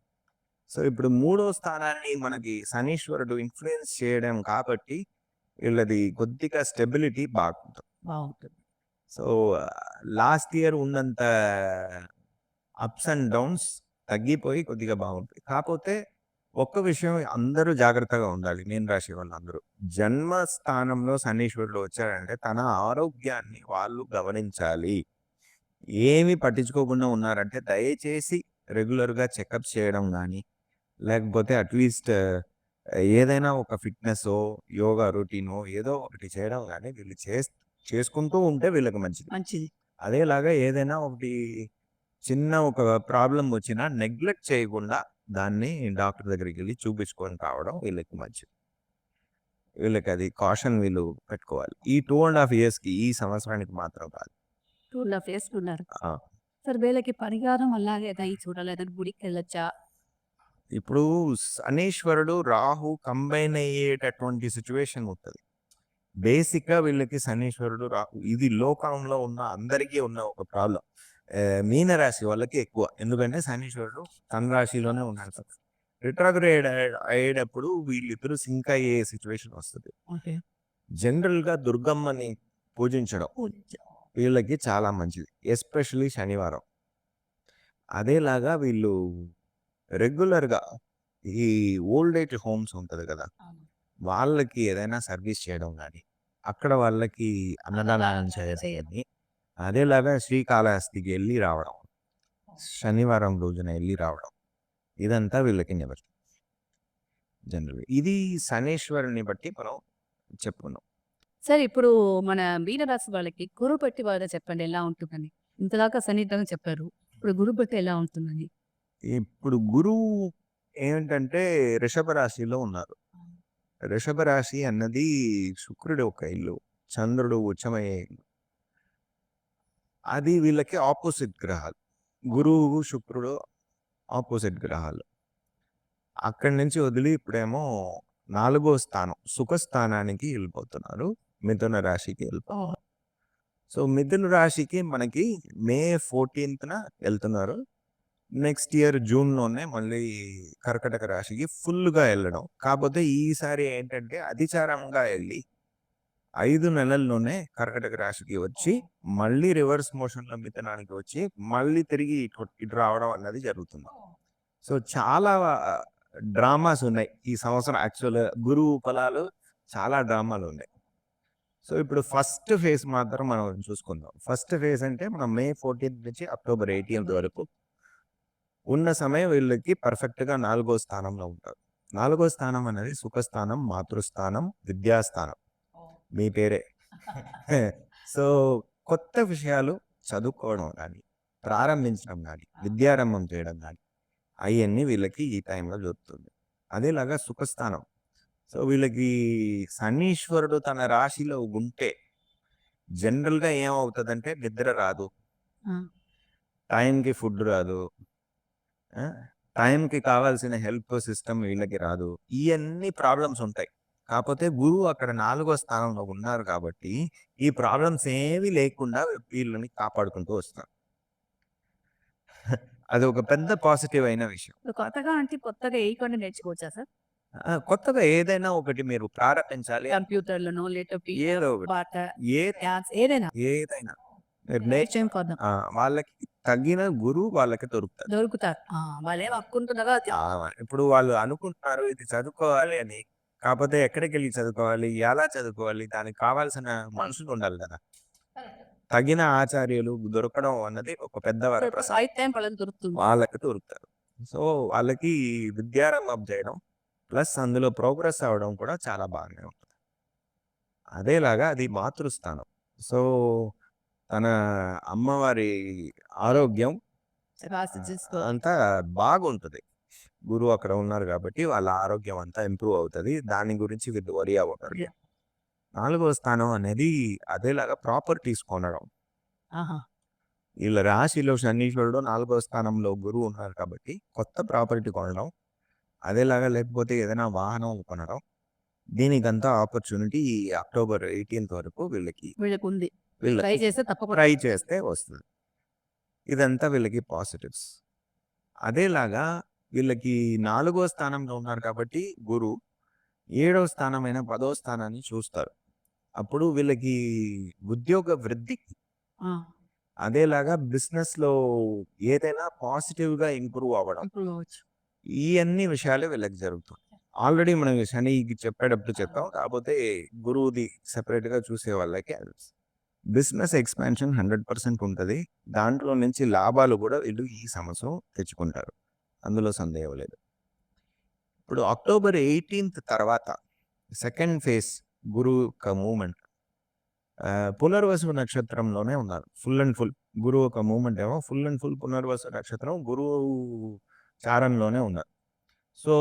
సో ఇప్పుడు 3వ స్థానాన్ని మనకి శనీశ్వరుడు ఇన్‌ఫ్లుయెన్స్ చేయడం కాబట్టి వీళ్ళది కొద్దిగా స్టెబిలిటీ బాగుంటుంది. బావుంటుంది. సో లాస్ట్ ఇయర్ ఉన్నంత అప్స్ అండ్ డౌన్స్ తగ్గిపోయి కొద్దిగా బాగుంటాయి. కాపోతే ఒక్క విషయం అందరూ జాగ్రత్తగా ఉండాలి. మీన రాశి వాళ్ళందరూ. జన్మ స్థానంలో శనీశ్వరుడు వచ్చాడంటే తన ఆరోగ్యాన్ని వాళ్ళు గమనించాలి. ఏమి పట్టించుకోకుండా ఉన్నారంటే దయచేసి రెగ్యులర్‌గా చెకప్స్ చేయడం గానీ, లేకపోతే అట్‌లీస్ట్ ఏదైనా ఒక ఫిట్‌నెస్సో, యోగా రొటీనో ఏదో ఒకటి చేయడం గానీ వీళ్ళు చేసుకుంటూ ఉంటే వీళ్ళకి మంచిది. మంచిది. అదేలాగా ఏదైనా ఒకటి చిన్న ఒక ప్రాబ్లమ్ వచ్చినా నెగ్లెక్ట్ చేయకుండా దాన్ని డాక్టర్ దగ్గరికెళ్ళి చూపించుకొని రావడం వీళ్ళకి మంచిది. వీళ్ళకి అది కాషన్ వీళ్ళు పెట్టుకోవాలి. ఈ 2.5 ఇయర్స్‌కి ఈ సంవత్సరానికి మాత్రం కాదు. 2.5 ఇయర్స్ ఉన్నారు. ఆ! సార్ వీళ్ళకి పరిహారం అలాగే ఏదైనా చూడాలి, ఏదైనా గుడికి వెళ్ళొచ్చా? ఇప్పుడు శనీశ్వరుడు, రాహు కంబైన్ అయ్యేటటువంటి సిట్యుయేషన్ ఉంటది. బేసిక్‌గా వీళ్ళకి శనీశ్వరుడు, రాహు ఇది లోకంలో ఉన్న అందరికీ ఉన్న ఒక ప్రాబ్లమ్. మీనరాశి వాళ్ళకి ఎక్కువ. ఎందుకంటే శనీశ్వరుడు తన రాశిలోనే ఉన్నాడు కదా! రిట్రోగ్రేడ్ అయ్యేటప్పుడు వీళ్ళిద్దరూ సింక్ అయ్యే సిట్యుయేషన్ వస్తది. ఓకే. జనరల్‌గా దుర్గమ్మని పూజించడం వీళ్ళకి చాలా మంచిది. ఎస్పెషల్లీ శనివారం. అదేలాగా వీళ్ళు రెగ్యులర్‌గా ఈ ఓల్డ్ ఏజ్ హోమ్స్ ఉంటది కదా! వాళ్ళకి ఏదైనా సర్వీస్ చేయడం గాని, అక్కడ వాళ్ళకి అన్నదానం చేయని, అదేలాగా శ్రీకాళహస్తికి ఎళ్లి రావడం. శనివారం రోజున ఎళ్లి రావడం. ఇదంతా వీళ్ళకి నివర్తి. జనరల్‌గా. ఇది శనీశ్వరుని బట్టి మనం చెప్పుకున్నాం. సార్ ఇప్పుడు మన మీనరాశి వాళ్ళకి గురువు పెట్టి వాళ్ళ చెప్పండి ఎలా ఉంటుందని? ఇంతదాకా సన్నిహితంగా చెప్పారు. ఇప్పుడు గురువు పెట్టి ఎలా ఉంటుందని? ఇప్పుడు గురువు ఏంటంటే వృషభ రాశిలో ఉన్నారు. వృషభ రాశి అన్నది శుక్రుడి ఒక ఇల్లు. చంద్రుడు ఉచ్చమయ్యే ఇల్లు. అది వీళ్ళకి ఆపోజిట్ గ్రహాలు. గురువు, శుక్రుడు ఆపోజిట్ గ్రహాలు. అక్కడి నుంచి వదిలి ఇప్పుడేమో 4వ స్థానం సుఖస్థానానికి వెళ్ళిపోతున్నారు. మిథున రాశికి వెళ్ళిపోతున్నారు. సో మిథున రాశికి మనకి మే 14న వెళ్తున్నారు. నెక్స్ట్ ఇయర్ జూన్‌లోనే మళ్ళీ కర్కటక రాశికి ఫుల్‌గా వెళ్ళడం. కాకపోతే ఈసారి ఏంటంటే అతిచారంగా వెళ్ళి 5 నెలల్లోనే కర్కటక రాశికి వచ్చి మళ్ళీ రివర్స్ మోషన్‌లో మిథునానికి వచ్చి మళ్ళీ తిరిగి ఇటు రావడం అన్నది జరుగుతుంది. సో చాలా డ్రామాస్ ఉన్నాయి ఈ సంవత్సరం. యాక్చువల్‌గా గురువు ఫలాలు చాలా డ్రామాలు ఉన్నాయి. సో ఇప్పుడు ఫస్ట్ ఫేజ్ మాత్రం మనం చూసుకుందాం. ఫస్ట్ ఫేజ్ అంటే మనం మే 14 నుంచి అక్టోబర్ 18 వరకు ఉన్న సమయం వీళ్ళకి పర్ఫెక్ట్‌గా 4వ స్థానంలో ఉంటారు. 4వ స్థానం అనేది సుఖస్థానం, మాతృస్థానం, విద్యాస్థానం. మీ పేరే. సో కొత్త విషయాలు చదువుకోవడం గాని, ప్రారంభించడం గాని, విద్యారంభం చేయడం గాని అయన్నీ వీళ్ళకి ఈ టైంలో జరుగుతుంది. అదేలాగా సుఖస్థానం. సో వీళ్ళకి శనీశ్వరుడు తన రాశిలో ఉంటే జనరల్‌గా ఏమవుతదంటే నిద్ర రాదు. టైంకి ఫుడ్ రాదు. టైంకి కావాల్సిన హెల్త్ సిస్టమ్ వీళ్ళకి రాదు. ఇయన్నీ ప్రాబ్లమ్స్ ఉంటాయి. కాకపోతే గురువు అక్కడ 4వ స్థానంలో ఉన్నారు కాబట్టి ఈ ప్రాబ్లమ్స్ ఏమీ లేకుండా వీళ్ళని కాపాడుకుంటూ వస్తున్నారు. అది ఒక పెద్ద పాజిటివ్ అయిన విషయం. ఇప్పుడు కొత్తగా అంటే కొత్తగా ఏ కొన్ని నేర్చుకోవచ్చా సార్? కొత్తగా ఏదైనా ఒకటి మీరు ప్రారంభించాలి. కంప్యూటర్‌లోనో లేకపోతే ఏదో ఒకటి. పాట, ఏ డాన్స్ ఏదైనా. ఏదైనా మీరు నిశ్చయం కొద్దాం. వాళ్ళకి తగిన గురువు వాళ్ళకి దొరుకుతారు. దొరుకుతారు. వాళ్ళేం అనుకుంటున్నారో అది ఇప్పుడు వాళ్ళు అనుకుంటున్నారు ఇది చదువుకోవాలి అని. కాకపోతే ఎక్కడికెళ్ళి చదువుకోవాలి? ఎలా చదువుకోవాలి? దానికి కావాల్సిన మనుషులు ఉండాలి కదా! తగిన ఆచార్యులు దొరకడం అన్నది ఒక పెద్ద వరప్రసాదం. రైట్ టైం వాళ్ళకి దొరుకుతుంది. వాళ్ళకి దొరుకుతారు. సో వాళ్ళకి విద్యారంభం చేయడం ప్లస్ అందులో ప్రోగ్రెస్ అవ్వడం కూడా చాలా బాగానే ఉంటుంది. అదేలాగా అది మాతృస్థానం. సో తన అమ్మవారి ఆరోగ్యం రాసి చేసుకో. అంతా బాగుంటది. గురువు అక్కడ ఉన్నారు కాబట్టి వాళ్ళ ఆరోగ్యం అంతా ఇంప్రూవ్ అవుతది. దాని గురించి వీళ్ళు వరీ అవ్వకండి. 4వ స్థానం అనేది అదేలాగా ప్రాపర్టీస్ కొనడం. ఆహా! వీళ్ళ రాశిలో శనీశ్వరుడు 4వ స్థానంలో గురువు ఉన్నారు కాబట్టి కొత్త ప్రాపర్టీ కొనడం. అదేలాగా లేకపోతే ఏదైనా వాహనం కొనడం. దీనికంతా ఆపర్చునిటీ అక్టోబర్ 18 వరకు వీళ్ళకి వీళ్ళకుంది. వీళ్ళ ట్రై చేస్తే తప్పకుండా ట్రై చేస్తే వస్తుంది. ఇదంతా వీళ్ళకి పాజిటివ్స్. అదేలాగా వీళ్ళకి 4వ స్థానంలో ఉన్నారు కాబట్టి గురువు 7వ స్థానమైన 10వ స్థానాన్ని చూస్తారు. అప్పుడు వీళ్ళకి ఉద్యోగ వృద్ధి, ఆ! అదేలాగా బిజినెస్‌లో ఏదైనా పాజిటివ్‌గా ఇంప్రూవ్ అవ్వడం. ఇంప్రూవ్ అవ్వచ్చు. ఈ అన్ని విషయాలు వీళ్ళకి జరుగుతాయి. ఆల్రెడీ మనం శనికి చెప్పేటప్పుడు చెప్పాం. కాకపోతే గురువుది సెపరేట్‌గా చూసే వాళ్ళకి బిజినెస్ ఎక్స్‌పాన్షన్ 100% ఉంటది. దాంట్లో నుంచి లాభాలు కూడా వీళ్ళు ఈ సంవత్సరం తెచ్చుకుంటారు. అందులో సందేహం లేదు. ఇప్పుడు అక్టోబర్ 18 తర్వాత సెకండ్ ఫేజ్ గురువు యొక్క మూవ్‌మెంట్ పునర్వసు నక్షత్రంలోనే ఉన్నారు. Full and full. గురువు యొక్క మూవ్‌మెంట్ ఏమో ఫుల్ అండ్ ఫుల్ పునర్వసు నక్షత్రం గురువు చారంలోనే ఉన్నారు. సో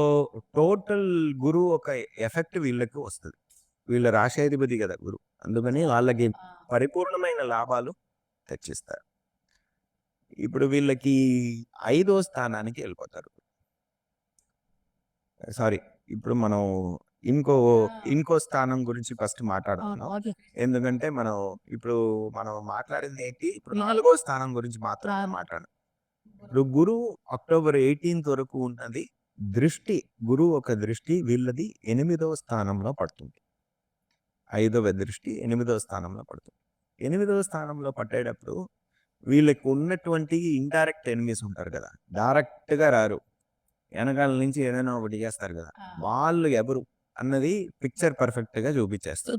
టోటల్ గురువు ఒక ఎఫెక్ట్ వీళ్ళకి వస్తది. వీళ్ళ రాశాధిపతి కదా గురు, అందుకని వాళ్ళకి పరిపూర్ణమైన లాభాలు తెచ్చిస్తారు. ఇప్పుడు వీళ్ళకి 5వ స్థానానికి వెళ్ళిపోతారు. సారీ, ఇప్పుడు మనం ఇంకో ఇంకో స్థానం గురించి ఫస్ట్ మాట్లాడుతున్నాం. ఎందుకంటే ఇప్పుడు మనం మాట్లాడింది ఏంటి, ఇప్పుడు 4వ స్థానం గురించి మాత్రమే మాట్లాడాం. ఇప్పుడు గురువు అక్టోబర్ 18 వరకు ఉన్నది దృష్టి, గురువు ఒక దృష్టి వీళ్ళది 8వ స్థానంలో పడుతుంది. 5వ దృష్టి 8వ స్థానంలో పడుతుంది. 8వ స్థానంలో పట్టేటప్పుడు వీళ్ళకి ఉన్నటువంటి ఇండైరెక్ట్ ఎనిమీస్ ఉంటారు కదా, డైరెక్ట్ గా రారు, వెనకాల నుంచి ఏదైనా ఒకటి చేస్తారు కదా, వాళ్ళు ఎవరు అన్నది పిక్చర్ పర్ఫెక్ట్ గా చూపించేస్తారు.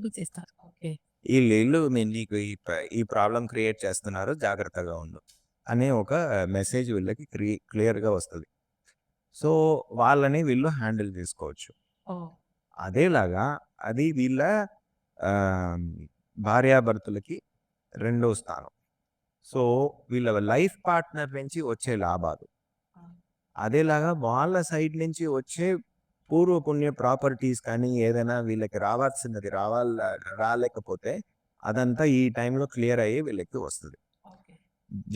వీళ్ళు నేను నీకు ఈ ప్రాబ్లం క్రియేట్ చేస్తున్నారు, జాగ్రత్తగా ఉండు అనే ఒక మెసేజ్ వీళ్ళకి క్లియర్ గా వస్తుంది. సో వాళ్ళని వీళ్ళు హ్యాండిల్ చేసుకోవచ్చు. అదేలాగా అది వీళ్ళ భార్యాభర్తలకి 2వ స్థానం. సో వీళ్ళ లైఫ్ పార్ట్నర్ నుంచి వచ్చే లాభాలు, అదేలాగా వాళ్ళ సైడ్ నుంచి వచ్చే పూర్వపుణ్య ప్రాపర్టీస్ కానీ ఏదైనా వీళ్ళకి రావాల్సినది రాలేకపోతే అదంతా ఈ టైంలో క్లియర్ అయ్యి వీళ్ళకి వస్తుంది.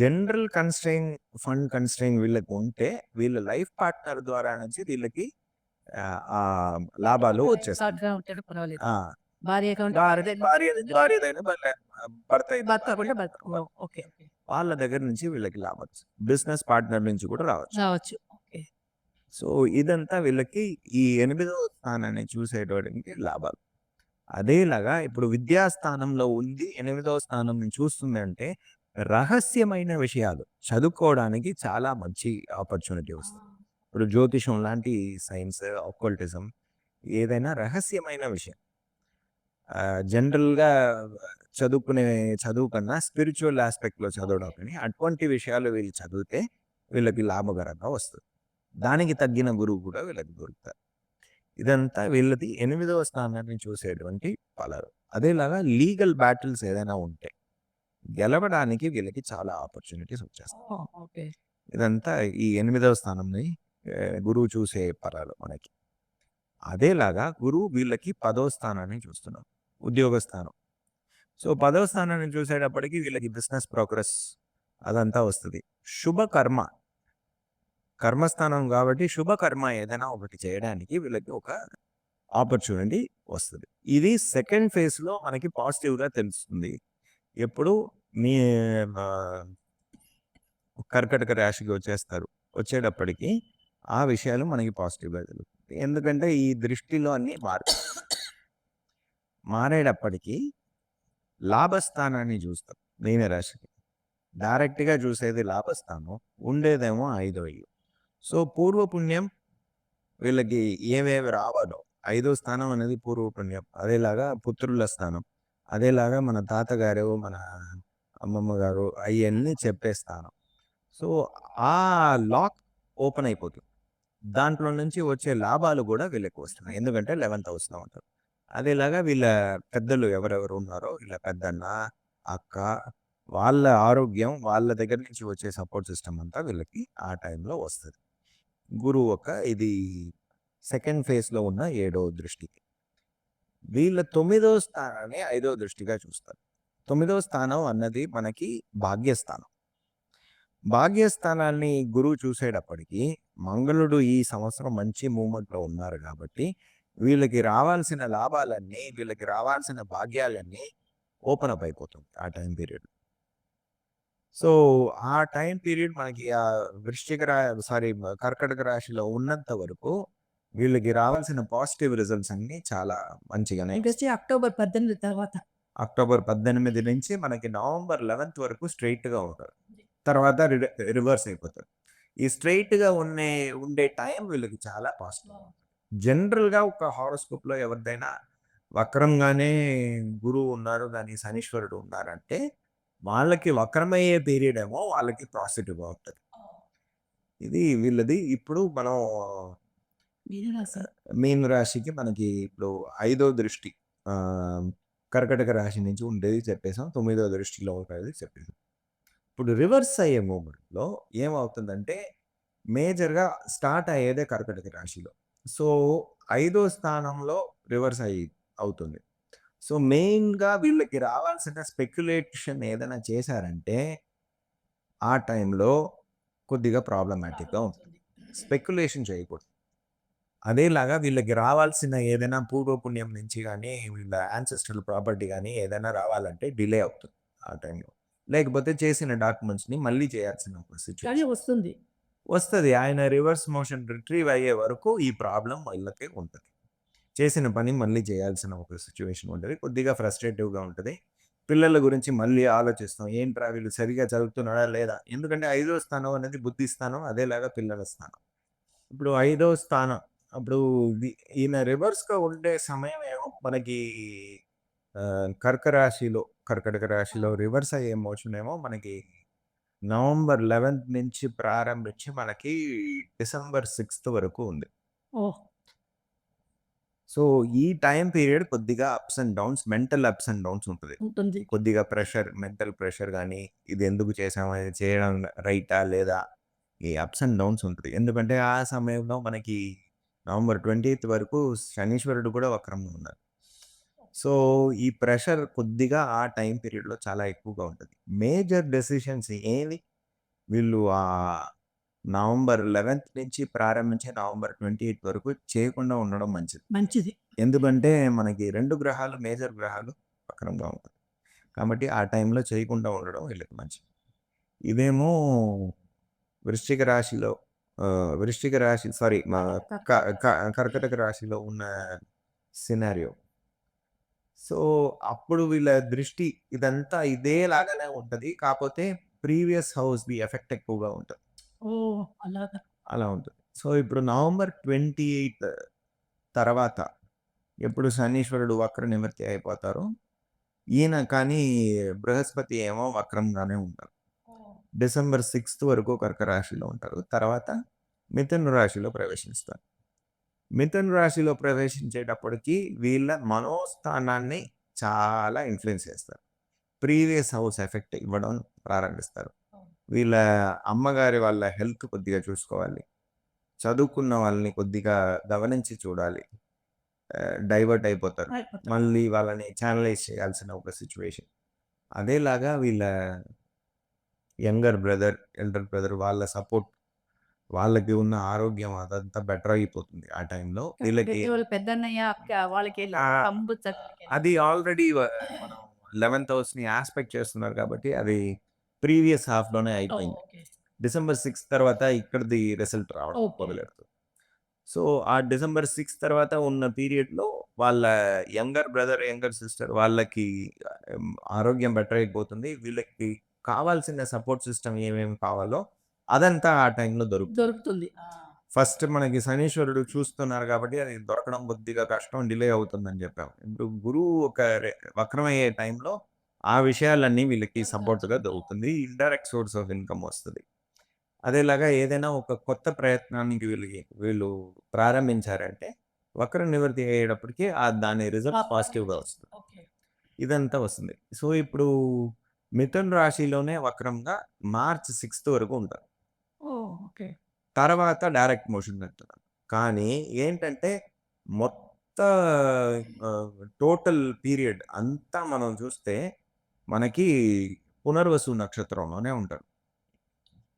జనరల్ కన్స్ట్రెయిన్, ఫండ్ కన్స్ట్రెయిన్ వీళ్ళకి ఉంటే వీళ్ళ లైఫ్ పార్ట్నర్ ద్వారా నుంచి వీళ్ళకి ఆ లాభాలు వచ్చేస్తాయి. వాళ్ళ దగ్గర నుంచి వీళ్ళకి లాభం, బిజినెస్ పార్ట్నర్ నుంచి కూడా రావచ్చు. సో ఇదంతా వీళ్ళకి ఈ 8వ స్థానాన్ని చూసేటోడికి లాభాలు. అదేలాగా ఇప్పుడు విద్యాస్థానంలో ఉంది, 8వ స్థానం చూస్తుంది అంటే రహస్యమైన విషయాలు చదువుకోవడానికి చాలా మంచి ఆపర్చునిటీ వస్తుంది. ఇప్పుడు జ్యోతిషం లాంటి సైన్స్, ఆకల్టిజం, ఏదైనా రహస్యమైన విషయం జనరల్గా చదువుకునే చదువు కన్నా స్పిరిచువల్ ఆస్పెక్ట్లో చదవడం కానీ అటువంటి విషయాలు వీళ్ళు చదివితే వీళ్ళకి లాభకరంగా వస్తుంది. దానికి తగ్గిన గురువు కూడా వీళ్ళకి దొరుకుతారు. ఇదంతా వీళ్ళది 8వ స్థానాన్ని చూసేటువంటి ఫలాలు. అదేలాగా లీగల్ బ్యాటిల్స్ ఏదైనా ఉంటే గెలవడానికి వీళ్ళకి చాలా ఆపర్చునిటీస్ వచ్చేస్తాయి. ఇదంతా ఈ 8వ స్థానంని గురువు చూసే ఫలాలు మనకి. అదేలాగా గురువు వీళ్ళకి 10వ స్థానాన్ని చూస్తున్నాం, ఉద్యోగ స్థానం. సో 10వ స్థానాన్ని చూసేటప్పటికి వీళ్ళకి బిజినెస్ ప్రోగ్రెస్ అదంతా వస్తుంది. శుభకర్మ, కర్మస్థానం కాబట్టి శుభకర్మ ఏదైనా ఒకటి చేయడానికి వీళ్ళకి ఒక ఆపర్చునిటీ వస్తుంది. ఇది సెకండ్ ఫేజ్లో మనకి పాజిటివ్గా తెలుస్తుంది. ఎప్పుడు మీ కర్కటక రాశికి వచ్చేటప్పటికి ఆ విషయాలు మనకి పాజిటివ్గా తెలుస్తుంది. ఎందుకంటే ఈ దృష్టిలో అన్ని మారేటప్పటికీ లాభస్థానాన్ని చూస్తాం. మీనరాశికి డైరెక్ట్గా చూసేది లాభస్థానం, ఉండేదేమో 5వ ఇల్లు. సో పూర్వపుణ్యం వీళ్ళకి ఏమేమి రావాలో, 5వ స్థానం అనేది పూర్వపుణ్యం. అదేలాగా పుత్రుల స్థానం, అదేలాగా మన తాతగారు, మన అమ్మమ్మ గారు అవన్నీ చెప్పే స్థానం. సో ఆ లాక్ ఓపెన్ అయిపోతుంది. దాంట్లో నుంచి వచ్చే లాభాలు కూడా వీళ్ళకి వస్తున్నాయి, ఎందుకంటే 11th హౌస్లో ఉంటారు. అదేలాగా వీళ్ళ పెద్దలు ఎవరెవరు ఉన్నారో, వీళ్ళ పెద్దన్న, అక్క, వాళ్ళ ఆరోగ్యం, వాళ్ళ దగ్గర నుంచి వచ్చే సపోర్ట్ సిస్టమ్ అంతా వీళ్ళకి ఆ టైంలో వస్తుంది. గురువు ఇది సెకండ్ ఫేజ్లో ఉన్న 7వ దృష్టికి. వీళ్ళ 9వ స్థానాన్ని 5వ దృష్టిగా చూస్తారు. 9వ స్థానం అన్నది మనకి భాగ్యస్థానం. భాగ్యస్థానాన్ని గురువు చూసేటప్పటికి మంగళుడు ఈ సంవత్సరం మంచి మూమెంట్లో ఉన్నారు కాబట్టి వీళ్ళకి రావాల్సిన లాభాలన్నీ, వీళ్ళకి రావాల్సిన భాగ్యాలన్నీ ఓపెన్ అప్ అయిపోతుంది ఆ టైం పీరియడ్. సో ఆ టైం పీరియడ్ మనకి ఆ కర్కటక రాశిలో ఉన్నంత వరకు వీళ్ళకి రావాల్సిన పాజిటివ్ రిజల్ట్స్ అన్ని చాలా మంచిగానే. అక్టోబర్ 18 తర్వాత, అక్టోబర్ 18 నుంచి మనకి నవంబర్ 11th వరకు స్ట్రైట్ గా ఉంటారు, తర్వాత రివర్స్ అయిపోతారు. ఈ స్ట్రైట్ గా ఉండే టైం వీళ్ళకి చాలా పాజిటివ్. జనరల్ గా ఒక హారోస్కోప్ లో ఎవరిదైనా వక్రంగానే గురువు ఉన్నారు కానీ శనీశ్వరుడు ఉన్నారంటే వాళ్ళకి వక్రమయ్యే పీరియడ్ ఏమో వాళ్ళకి పాజిటివ్గా ఉంటుంది. ఇది వీళ్ళది. ఇప్పుడు మనం మీన రాశికి మనకి ఇప్పుడు 5వ దృష్టి కర్కటక రాశి నుంచి ఉండేది చెప్పేసాం, 9వ దృష్టిలో ఉండేది చెప్పేసాం. ఇప్పుడు రివర్స్ అయ్యే మూమెంట్లో ఏమవుతుందంటే మేజర్గా స్టార్ట్ అయ్యేదే కర్కటక రాశిలో. సో 5వ స్థానంలో రివర్స్ అవుతుంది. సో మెయిన్గా వీళ్ళకి రావాల్సిన స్పెక్యులేషన్ ఏదైనా చేశారంటే ఆ టైంలో కొద్దిగా ప్రాబ్లమాటిక్గా ఉంటుంది. స్పెక్యులేషన్ చేయకూడదు. అదేలాగా వీళ్ళకి రావాల్సిన ఏదైనా పూర్వపుణ్యం నుంచి కానీ వీళ్ళ యాన్సెస్ట్రల్ ప్రాపర్టీ కానీ ఏదైనా రావాలంటే డిలే అవుతుంది ఆ టైంలో. లేకపోతే చేసిన డాక్యుమెంట్స్ని మళ్ళీ చేయాల్సిన ఒక కానీ సిచ్యువేషన్ వస్తుంది. వస్తుంది. ఆయన రివర్స్ మోషన్ రిట్రీవ్ అయ్యే వరకు ఈ ప్రాబ్లం వీళ్ళకే ఉంటుంది. చేసిన పని మళ్ళీ చేయాల్సిన ఒక సిచ్యువేషన్ ఉంటుంది. కొద్దిగా ఫ్రస్ట్రేటివ్గా ఉంటుంది. పిల్లల గురించి మళ్ళీ ఆలోచిస్తాం. ఏంట్రా వీళ్ళు సరిగ్గా చదువుతున్నారా లేదా? ఎందుకంటే 5వ స్థానం అనేది బుద్ధి స్థానం. అదేలాగా పిల్లల స్థానం. ఇప్పుడు 5వ స్థానం అప్పుడు ఈయన రివర్స్‌గా ఉండే సమయం ఏమో మనకి కర్కటక రాశిలో రివర్స్ అయ్యే మోషన్ ఏమో మనకి నవంబర్ 11th నుంచి ప్రారంభించి మనకి డిసెంబర్ 6th వరకు ఉంది. ఓహ్! సో, ఈ టైమ్ పీరియడ్ కొద్దిగా మెంటల్ అప్స్ అండ్ డౌన్స్ ఉంటది. ఉంటుంది. కొద్దిగా మెంటల్ ప్రెషర్ గానీ, ఇది ఎందుకు చేసాము? ఇది చేయడం రైటా? లేదా? ఈ అప్స్ అండ్ డౌన్స్ ఉంటది. ఎందుకంటే ఆ సమయంలో మనకి నవంబర్ 20th వరకు శనీశ్వరుడు కూడా వక్రంలో ఉన్నారు. సో, ఈ ప్రెషర్ కొద్దిగా ఆ టైమ్ పీరియడ్‌లో చాలా ఎక్కువగా ఉంటది. మేజర్ డెసిషన్స్ ఏవి వీళ్ళు నవంబర్ 11th నుంచి ప్రారంభించి నవంబర్ 28th వరకు చేయకుండా ఉండడం మంచిది. మంచిది. ఎందుకంటే మనకి 2 గ్రహాలు మేజర్ గ్రహాలు వక్రంగా ఉంటాయి. కాబట్టి ఆ టైంలో చేయకుండా ఉండడం వీళ్ళకి మంచిది. ఇదేమో వృశ్చిక రాశిలో వృశ్చిక రాశి సారీ కర్కటక రాశిలో ఉన్న సినారియో. సో, అప్పుడు వీళ్ళ దృష్టి ఇదంతా ఇదేలాగానే ఉంటది. కాపోతే ప్రీవియస్ హౌస్‌ది ఎఫెక్ట్ ఎక్కువగా ఉంటది. ఓహ్! అలాగా. అలా ఉంటుంది. సో, ఇప్పుడు నవంబర్ 28 తర్వాత ఎప్పుడు శనీశ్వరుడు వక్ర నివృత్తి అయిపోతారో, ఈయన కానీ బృహస్పతి ఏమో వక్రంగానే ఉంటారు. డిసెంబర్ 6th వరకు కర్క రాశిలో ఉంటారు. తర్వాత మిథున రాశిలో ప్రవేశిస్తారు. మిథున రాశిలో ప్రవేశించేటప్పటికి వీళ్ళ మనోస్థానాన్ని చాలా ఇన్ఫ్లుయెన్స్ చేస్తారు. ప్రీవియస్ హౌస్ ఎఫెక్ట్ ఇవ్వడం ప్రారంభిస్తారు. వీళ్ళ అమ్మగారి వాళ్ళ హెల్త్ కొద్దిగా చూసుకోవాలి. చదువుకున్న వాళ్ళని కొద్దిగా గమనించి చూడాలి. డైవర్ట్ అయిపోతారు. మళ్ళీ వాళ్ళని ఛానలైజ్ చేయాల్సిన ఒక సిచ్యువేషన్. అదేలాగా వీళ్ళ ఎల్డర్ బ్రదర్ వాళ్ళ సపోర్ట్ వాళ్ళకి ఉన్న ఆరోగ్యం అదంతా బెటర్ అయిపోతుంది ఆ టైంలో. వీళ్ళకి వాళ్ళ పెద్దన్నయ్య, అక్క వాళ్ళకి ఆ! కంబు చక్కగా అది ఆల్రెడీ మనం 11th హౌస్‌ని యాస్పెక్ట్ చేస్తున్నారు కాబట్టి అది ప్రీవియస్ హాఫ్‌లోనే అయిపోయింది. ఓకే. డిసెంబర్ 6 తర్వాత ఇక్కడిది రిజల్ట్ రావడం ఓకే. మొదలెడుతుంది. సో, ఆ డిసెంబర్ 6 తర్వాత ఉన్న పీరియడ్‌లో వాళ్ళ యంగర్ సిస్టర్ వాళ్ళకి ఆరోగ్యం బెటర్ అయిపోతుంది. వీళ్ళకి కావాల్సిన సపోర్ట్ సిస్టమ్ ఏమేమి కావాలో అదంతా ఆ టైంలో దొరుకుతుంది. ఫస్ట్ మనకి శనీశ్వరుడు చూస్తున్నారు కాబట్టి అది దొరకడం కొద్దిగా కష్టం, డిలే అవుతుందని చెప్పాం. ఇప్పుడు గురువు ఒక వక్రమయ్యే టైంలో ఆ విషయాలన్నీ వీళ్ళకి సపోర్ట్‌గా దొరుకుతుంది. ఇండైరెక్ట్ సోర్స్ ఆఫ్ ఇన్‌కమ్ వస్తది. అదేలాగా ఏదైనా ఒక కొత్త ప్రయత్నానికి వీళ్ళు ప్రారంభించారంటే వక్ర నివృత్తి అయ్యేటప్పటికి దాని రిజల్ట్ పాజిటివ్‌గా వస్తుంది. ఓకే. ఇదంతా వస్తుంది. సో, ఇప్పుడు మిథున రాశిలోనే వక్రంగా మార్చ్ 6th వరకు ఉంటారు. ఓహ్! ఓకే. తర్వాత డైరెక్ట్ మోషన్ పెడుతున్నారు. కానీ ఏంటంటే మొత్తం టోటల్ పీరియడ్ అంతా మనం చూస్తే మనకి పునర్వసు నక్షత్రంలోనే ఉంటారు.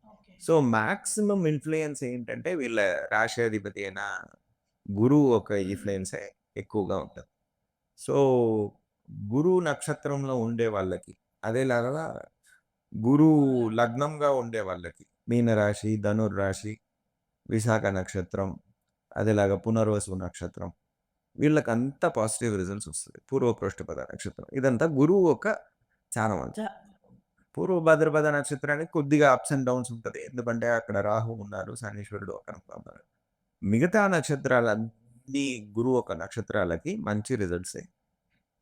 ఓకే. సో, మాక్సిమం ఇన్‌ఫ్లూయన్స్ ఏంటంటే వీళ్ళ రాశ్యాధిపతి అయిన గురువు ఒక ఇన్‌ఫ్లూయన్సే ఎక్కువగా ఉంటది. సో, గురువు నక్షత్రంలో ఉండే వాళ్ళకి అదేలాగా గురువు లగ్నంగా ఉండే వాళ్ళకి మీనరాశి, ధనుర్రాశి, విశాఖ నక్షత్రం, అదేలాగా పునర్వసు నక్షత్రం వీళ్ళకంతా పాజిటివ్ రిజల్ట్స్ వస్తది. పూర్వ పుష్యపద నక్షత్రం. ఇదంతా గురువు ఒక చానవల్. పూర్వ భాద్రపద నక్షత్రానికి కొద్దిగా అప్స్ అండ్ డౌన్స్ ఉంటది. ఎందుకంటే అక్కడ రాహు ఉన్నారు, శనీశ్వరుడు వక్రంగా ఉన్నారు. మిగతా నక్షత్రాలన్నీ గురువు ఒక నక్షత్రాలకి మంచి రిజల్ట్సే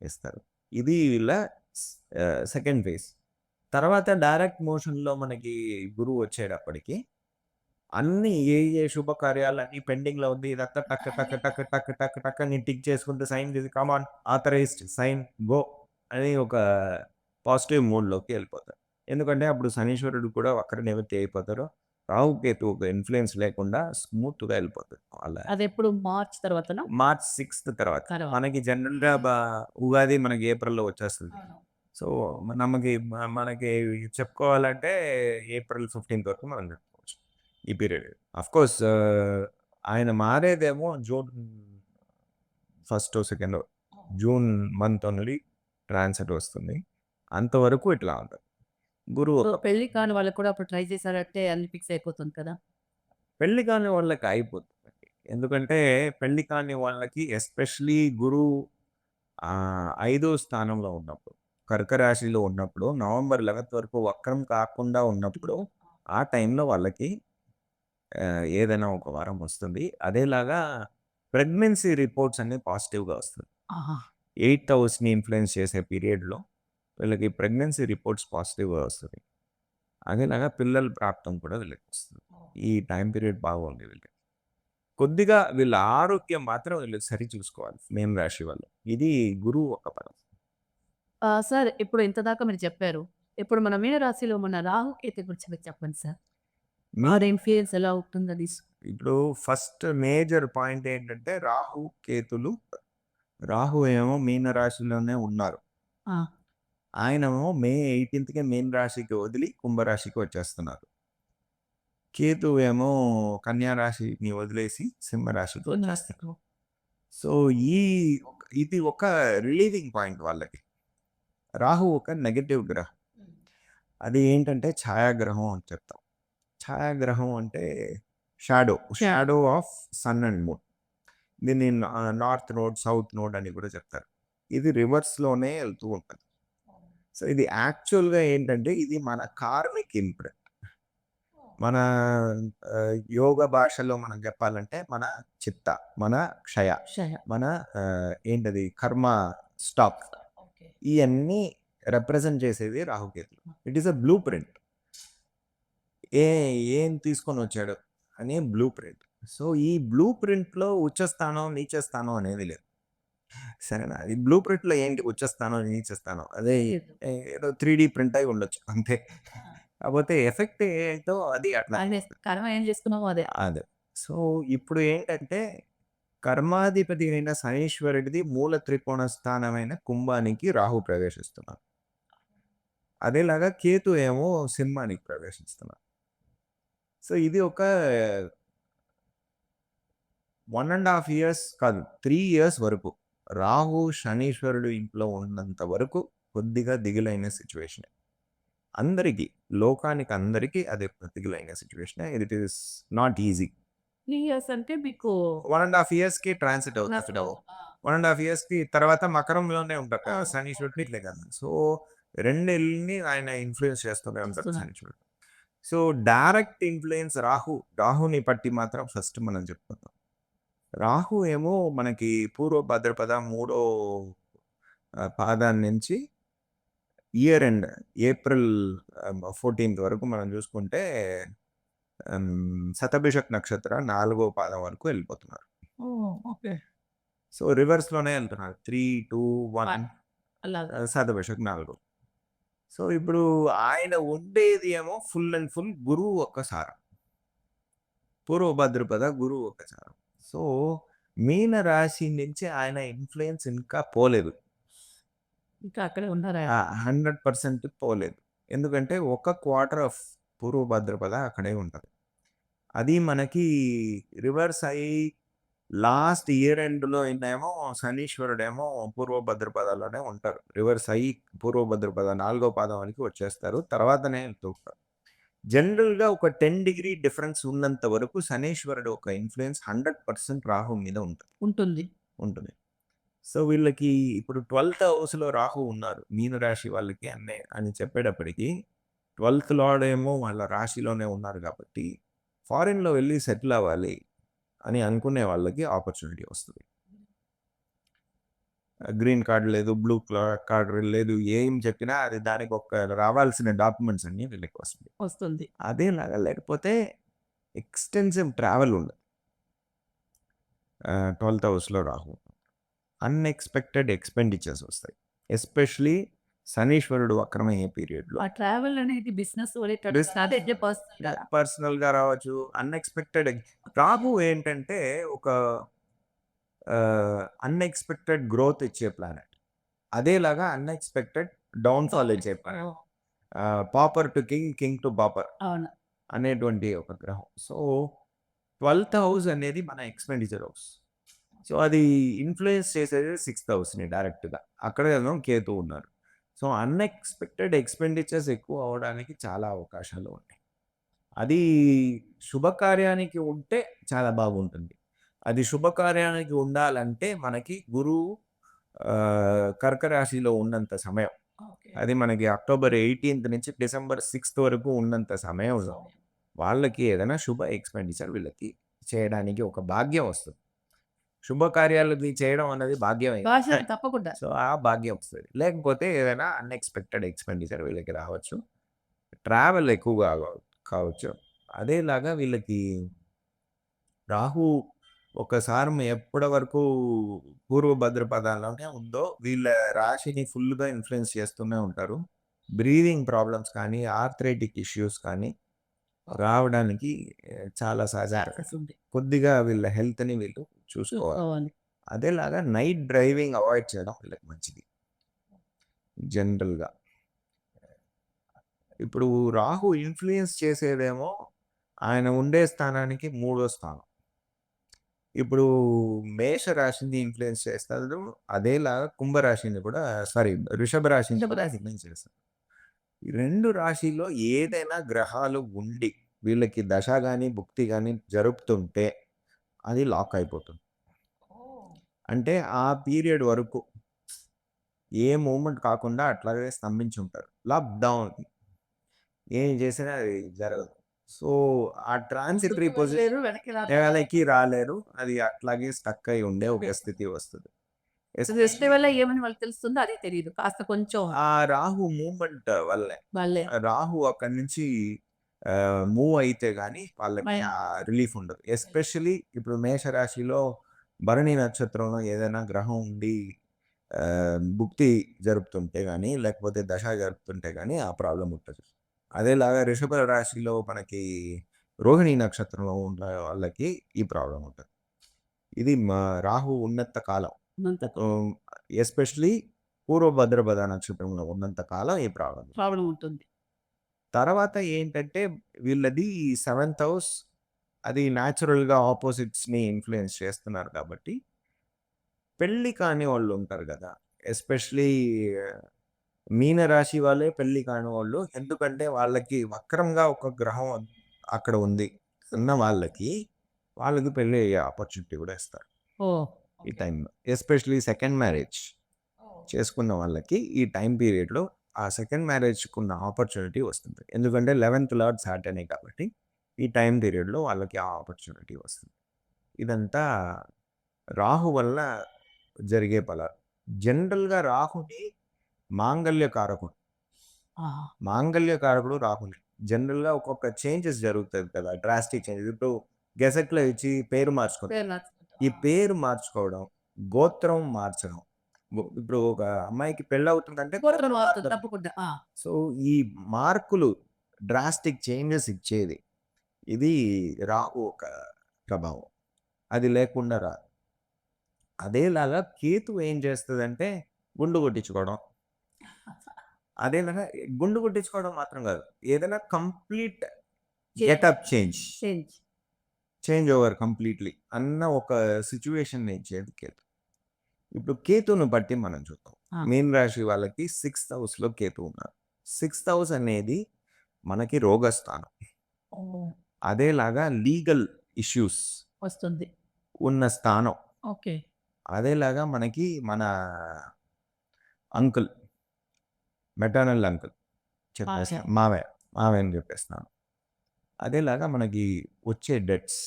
ఇస్తారు. ఇది వీళ్ళ సెకండ్ ఫేజ్. తర్వాత డైరెక్ట్ మోషన్‌లో మనకి గురువు వచ్చేటప్పటికి అన్నీ ఏ శుభకార్యాలన్నీ పెండింగ్‌లో ఉంది. ఇదంతా టక్ టక్ టక్ టక్ టక్ టక్ అని టిక్ చేసుకుంటూ సైన్ చేసి come on authorised sign go అని ఒక పాజిటివ్ మూడ్‌లోకి వెళ్ళిపోతారు. ఎందుకంటే అప్పుడు శనీశ్వరుడు కూడా వక్ర నివృత్తి అయిపోతారు. రాహుకేతు ఒక ఇన్ఫ్లుయెన్స్ లేకుండా స్మూత్గా వెళ్ళిపోతుంది వాళ్ళ అది ఎప్పుడు మార్చ్ తర్వాతనా మార్చ్ 6th తర్వాత తర్వాత. మనకి జనరల్గా ఉగాది మనకి ఏప్రిల్లో వచ్చేస్తుంది. సో మనకి చెప్పుకోవాలంటే ఏప్రిల్ 15th వరకు మనం చెప్పుకోవచ్చు ఈ పీరియడ్. కోర్స్ ఆయన మారేదేమో June 1st 2nd June month only transit వస్తుంది. అంతవరకు ఇట్లా ఉంటుంది. గురువు సో, పెళ్లి కాని వాళ్ళకి కూడా అప్పుడు ట్రై చేశారంటే అన్ని ఫిక్స్ అయిపోతుంది కదా! పెళ్లి కాని వాళ్ళకి అయిపోతుంది. ఎందుకంటే పెళ్లి కాని వాళ్ళకి ఎస్పెషలీ గురువు 5వ స్థానంలో ఉన్నప్పుడు, కర్క రాశిలో ఉన్నప్పుడు, నవంబర్ 11th వరకు వక్రం కాకుండా ఉన్నప్పుడు, ఆ టైంలో వాళ్ళకి ఏదైనా ఒక వారం వస్తుంది. అదేలాగా ప్రెగ్నెన్సీ రిపోర్ట్స్ అన్నీ పాజిటివ్‌గా వస్తుంది. ఆహా! 8th హౌస్‌ని ఇన్‌ఫ్లుయెన్స్ చేసే పీరియడ్‌లో వీళ్ళకి ప్రెగ్నెన్సీ రిపోర్ట్స్ పాజిటివ్‌గా వస్తుంది. అదేలాగా పిల్లల ప్రాప్తం కూడా వీళ్ళకి వస్తుంది. ఈ టైం పీరియడ్ బాగుంది వీళ్ళకి. కొద్దిగా వీళ్ళ ఆరోగ్యం మాత్రం వీళ్ళు సరి చూసుకోవాలి మీన రాశి వాళ్ళు. ఇది గురువు ఒక పదం. సార్ ఇప్పుడు ఇంతదాకా మీరు చెప్పారు. ఇప్పుడు మన మీనరాశిలో మన రాహుకేతు గురించి మీరు చెప్పండి సార్. వారి ఇన్‌ఫ్లుయెన్స్ ఎలా ఉంటుందది? ఇప్పుడు ఫస్ట్ మేజర్ పాయింట్ ఏంటంటే రాహు కేతులు. రాహు ఏమో మీన రాశిలోనే ఉన్నారు. ఆ! ఆయనేమో మే 18కే మీన రాశికి వదిలి కుంభరాశికి వచ్చేస్తున్నారు. కేతు ఏమో కన్యా రాశిని వదిలేసి సింహరాశికి వచ్చేస్తారు. సో ఇది ఒక రిలీవింగ్ పాయింట్ వాళ్ళకి. రాహు ఒక నెగటివ్ గ్రహం. అది ఏంటంటే ఛాయాగ్రహం అని చెప్తాం. ఛాయాగ్రహం అంటే shadow of sun and moon. దీన్ని నార్త్ నోడ్, సౌత్ నోడ్ అని కూడా చెప్తారు. ఇది రివర్స్‌లోనే వెళ్తూ ఉంటుంది. సో ఇది యాక్చువల్‌గా ఏంటంటే ఇది మన కార్మిక్ ఇంప్రింట్. మన యోగ భాషలో మనం చెప్పాలంటే మన చిత్త, మన క్షయ, మన ఏంటది కర్మ స్టాక్. ఓకే. ఇవన్నీ రిప్రజెంట్ చేసేది రాహుకేతులు. It is a blueprint. ఏం తీసుకొని వచ్చాడు అనే బ్లూ ప్రింట్. సో ఈ బ్లూ ప్రింట్లో ఉచ్చస్థానం, నీచస్థానం అనేది లేదు. సరేనా? ఈ బ్లూ ప్రింట్లో ఏంటి ఉచ్చస్థానం, నీచస్థానం అదే ఏదో 3D ప్రింట్ అయి ఉండొచ్చు అంతే. కాకపోతే ఎఫెక్ట్ ఏంటో అది అట్లా. కర్మ ఏం చేసుకున్నామో అదే. అదే. సో ఇప్పుడు ఏంటంటే కర్మాధిపతి అయిన శనీశ్వరుడిది మూల త్రికోణ స్థానమైన కుంభానికి రాహు ప్రవేశిస్తున్నారు. అదేలాగా కేతు ఏమో సింహానికి ప్రవేశిస్తున్నారు. సో ఇది ఒక 1.5 years కాదు 3 years వరకు రాహు శనీశ్వరుడు ఇంట్లో ఉన్నంత వరకు కొద్దిగా దిగులైన సిచ్యువేషన్. అందరికీ లోకానికి అందరికీ అది దిగులైన situation. It is not easy. 3 years అంటే మీకు 1.5 yearsకి ట్రాన్సిట్ అవుతుంది. 1.5 yearsకి తర్వాత మకరంలోనే ఉంటారు కదా శనీశ్వరుడు ఇట్లే కదా. సో 2 నెలల్ని ఆయన ఇన్ఫ్లుయెన్స్ చేస్తూనే ఉంటారు శనీశ్వరుడు. సో డైరెక్ట్ ఇన్ఫ్లుయెన్స్ రాహుని పట్టి మాత్రం ఫస్ట్ మనం చెప్పుకుందాం. రాహు ఏమో మనకి పూర్వ భాద్రపద 3వ పాదాన్ని నుంచి ఇయర్ ఎండ్ ఏప్రిల్ 14th వరకు మనం చూసుకుంటే శతభిషక్ నక్షత్ర 4వ పాదం వరకు వెళ్ళిపోతున్నారు. ఓకే. సో రివర్స్లోనే వెళ్తున్నారు 3, 2, 1 అలాగా. శతభిషక్ 4. సో ఇప్పుడు ఆయన ఉండేది ఏమో ఫుల్ అండ్ ఫుల్ గురువు ఒక్కసారి, పూర్వ భాద్రపద గురువు ఒక్కసారి. సో మీన రాశి నుంచి ఆయన ఇన్ఫ్లుయెన్స్ ఇంకా పోలేదు. ఇంకా అక్కడే ఉన్నారా? 100% పోలేదు. ఎందుకంటే ఒక క్వార్టర్ ఆఫ్ పూర్వ భాద్రపద అక్కడే ఉంటుంది. అది మనకి రివర్స్ అయ్యి లాస్ట్ ఇయర్ ఎండ్లో ఏమో శనీశ్వరుడేమో పూర్వ భద్రపదాల్లోనే ఉంటారు. రివర్స్ అయ్యి పూర్వ భద్రపద 4వ పాదానికి వచ్చేస్తారు. తర్వాతనే వెళ్తూ ఉంటారు. జనరల్గా ఒక 10 degree డిఫరెన్స్ ఉన్నంత వరకు శనీశ్వరుడు ఒక ఇన్ఫ్లుయెన్స్ 100% రాహు మీద ఉంటుంది. సో వీళ్ళకి ఇప్పుడు 12th హౌస్లో రాహు ఉన్నారు మీనరాశి వాళ్ళకి అని చెప్పేటప్పటికి 12th లార్డ్ ఏమో వాళ్ళ రాశిలోనే ఉన్నారు కాబట్టి ఫారిన్లో వెళ్ళి సెటిల్ అవ్వాలి అని అనుకునే వాళ్ళకి ఆపర్చునిటీ వస్తుంది. గ్రీన్ కార్డ్ లేదు, బ్లూ కార్డ్ లేదు, ఏం చెప్పినా అది దానికి ఒక రావాల్సిన డాక్యుమెంట్స్ అన్ని వీళ్ళకి వస్తుంది. అదేలాగా లేకపోతే ఎక్స్టెన్సివ్ ట్రావెల్ ఉండదు 12th హౌస్లో రాహు. అన్ఎక్స్పెక్టెడ్ ఎక్స్పెండిచర్స్ వస్తాయి. ఎస్పెషలీ శనీశ్వరుడు వక్రమయ్యే పీరియడ్లో ఆ ట్రావెల్ అనేది బిజినెస్ ఓరియంటెడ్ Business. అదే పర్సనల్ పర్సనల్గా రావచ్చు. అన్ఎక్స్పెక్టెడ్ రాహు ఏంటంటే ఒక అన్ఎక్స్పెక్టెడ్ గ్రోత్ ఇచ్చే ప్లానెట్, అదేలాగా అన్ఎక్స్పెక్టెడ్ డౌన్ఫాల్ ఇచ్చే planet. Pauper to king, king to pauper అవును. అనేటువంటి ఒక గ్రహం. సో 12th హౌస్ అనేది మన ఎక్స్పెండిచర్ హౌస్. సో అది ఇన్ఫ్లుయెన్స్ చేసేది 6th హౌస్ని డైరెక్ట్గా. అక్కడ ఏమో కేతు ఉన్నారు. సో అన్ఎక్స్పెక్టెడ్ ఎక్స్పెండిచర్స్ ఎక్కువ అవడానికి చాలా అవకాశాలు ఉన్నాయి. అది శుభకార్యానికి ఉంటే చాలా బాగుంటుంది. అది శుభకార్యానికి ఉండాలంటే మనకి గురువు కర్క రాశిలో ఉన్నంత సమయం, అది మనకి అక్టోబర్ 18th నుంచి డిసెంబర్ 6th వరకు ఉన్నంత సమయం వాళ్ళకి ఏదైనా శుభ ఎక్స్పెండిచర్ వీళ్ళకి చేయడానికి ఒక భాగ్యం వస్తుంది. శుభకార్యాలది చేయడం అనేది భాగ్యం. తప్పకుండా. సో ఆ భాగ్యం వస్తుంది. లేకపోతే ఏదైనా అన్ఎక్స్పెక్టెడ్ ఎక్స్పెండిచర్ వీళ్ళకి రావచ్చు. ట్రావెల్ ఎక్కువగా కావచ్చు. అదేలాగా వీళ్ళకి రాహు ఒకసారి ఎప్పటి వరకు పూర్వ భద్రపదాల్లోనే ఉందో వీళ్ళ రాశిని ఫుల్గా ఇన్ఫ్లుయెన్స్ చేస్తూనే ఉంటారు. బ్రీదింగ్ ప్రాబ్లమ్స్ కానీ, ఆర్థరైటిక్ ఇష్యూస్ కానీ రావడానికి చాలా సహజంగా కొద్దిగా వీళ్ళ హెల్త్ని వీళ్ళు చూసుకోవాలి. అదేలాగా నైట్ డ్రైవింగ్ అవాయిడ్ చేయడం వీళ్ళకి మంచిది జనరల్గా. ఇప్పుడు రాహు ఇన్ఫ్లుయెన్స్ చేసేదేమో ఆయన ఉండే స్థానానికి 3వ స్థానం. ఇప్పుడు మేష రాశిని ఇన్ఫ్లుయెన్స్ చేస్తారు, అదేలాగా కుంభరాశిని కూడా వృషభ రాశిని కూడా ఇన్ఫ్లుయెన్స్ చేస్తారు. ఈ 2 రాశిలో ఏదైనా గ్రహాలు ఉండి వీళ్ళకి దశ కానీ భుక్తి కానీ జరుపుతుంటే అది లాక్ అయిపోతుంది. అంటే ఆ పీరియడ్ వరకు ఏ మూమెంట్ కాకుండా అట్లాగే స్తంభించి ఉంటారు. లాక్ డౌన్ ఏం చేసినా అది జరగదు. సో ఆ ట్రాన్సిటరీ పొజిషన్ వెనక్కి రాలేరు. అది అట్లాగే స్టక్ అయి ఉండే ఒక స్థితి వస్తుంది. దృష్టి వల్ల ఏమని వాళ్ళకి తెలుస్తుందో అదే తెలియదు. కాస్త కొంచెం ఆ రాహు మూమెంట్ వల్లే రాహు అక్కడి నుంచి మూవ్ అయితే గానీ వాళ్ళకి రిలీఫ్ ఉండదు. ఎస్పెషలీ ఇప్పుడు మేషరాశిలో భరణి నక్షత్రంలో ఏదైనా గ్రహం ఉండి భుక్తి జరుపుతుంటే కానీ, లేకపోతే దశ జరుపుతుంటే కానీ ఆ ప్రాబ్లం ఉంటుంది. అదేలాగా వృషభ రాశిలో మనకి రోహిణి నక్షత్రంలో ఉన్న వాళ్ళకి ఈ ప్రాబ్లం ఉంటుంది. ఇది మా రాహు ఉన్నంత కాలం, ఎస్పెషలీ పూర్వ భద్రపద నక్షత్రంలో ఉన్నంత కాలం ఈ ప్రాబ్లం ఉంటుంది. తర్వాత ఏంటంటే వీళ్ళది 7th హౌస్, అది న్యాచురల్గా ఆపోజిట్స్ని ఇన్ఫ్లుయెన్స్ చేస్తున్నారు కాబట్టి పెళ్ళి కాని వాళ్ళు ఉంటారు కదా, ఎస్పెషలీ మీనరాశి వాళ్ళే పెళ్ళి కాని వాళ్ళు. ఎందుకంటే వాళ్ళకి వక్రంగా ఒక గ్రహం అక్కడ ఉంది ఉన్న వాళ్ళకి పెళ్ళి అయ్యే ఆపర్చునిటీ కూడా ఇస్తారు ఈ టైంలో. ఎస్పెషలీ సెకండ్ మ్యారేజ్ చేసుకున్న వాళ్ళకి ఈ టైం పీరియడ్లో ఆ సెకండ్ మ్యారేజ్కున్న ఆపర్చునిటీ వస్తుంది. ఎందుకంటే 11th లార్డ్ సాటర్నే కాబట్టి ఈ టైం పీరియడ్లో వాళ్ళకి ఆ ఆపర్చునిటీ వస్తుంది. ఇదంతా రాహు వల్ల జరిగే ఫలాలు. జనరల్గా రాహుని మాంగళ్యకారకుడు రాహుని. జనరల్గా ఒక్కొక్క చేంజెస్ జరుగుతుంది కదా, డ్రాస్టిక్ చేంజెస్. ఇప్పుడు గెసెట్లో ఇచ్చి పేరు మార్చుకోవడం, ఈ పేరు మార్చుకోవడం, గోత్రం మార్చడం. ఇప్పుడు ఒక అమ్మాయికి పెళ్ళి అవుతుందంటే తప్పకుండా. సో ఈ మార్కులు డ్రాస్టిక్ చేంజెస్ ఇచ్చేది ఇది రాహు ఒక ప్రభావం. అది లేకుండా రాదు. అదేలాగా కేతు ఏం చేస్తుందంటే గుండు కొట్టించుకోవడం. అదేలాగా గుండు కొట్టించుకోవడం మాత్రం కాదు, ఏదైనా complete getup change over completely అన్న ఒక సిచ్యువేషన్ ఇచ్చేది కేతు. ఇప్పుడు కేతును బట్టి మనం చూద్దాం. మీన రాశి వాళ్ళకి 6th హౌస్లో కేతు ఉన్నారు. 6th హౌస్ అనేది మనకి రోగస్థానం. అదేలాగా లీగల్ ఇష్యూస్ వస్తుంది ఉన్న స్థానం. ఓకే. అదేలాగా మనకి మన అంకుల్, మెటర్నల్ అంకుల్ చెప్పేస్తాను, మావయ్యని చెప్పేస్తున్నాను. అదేలాగా మనకి వచ్చే డెట్స్,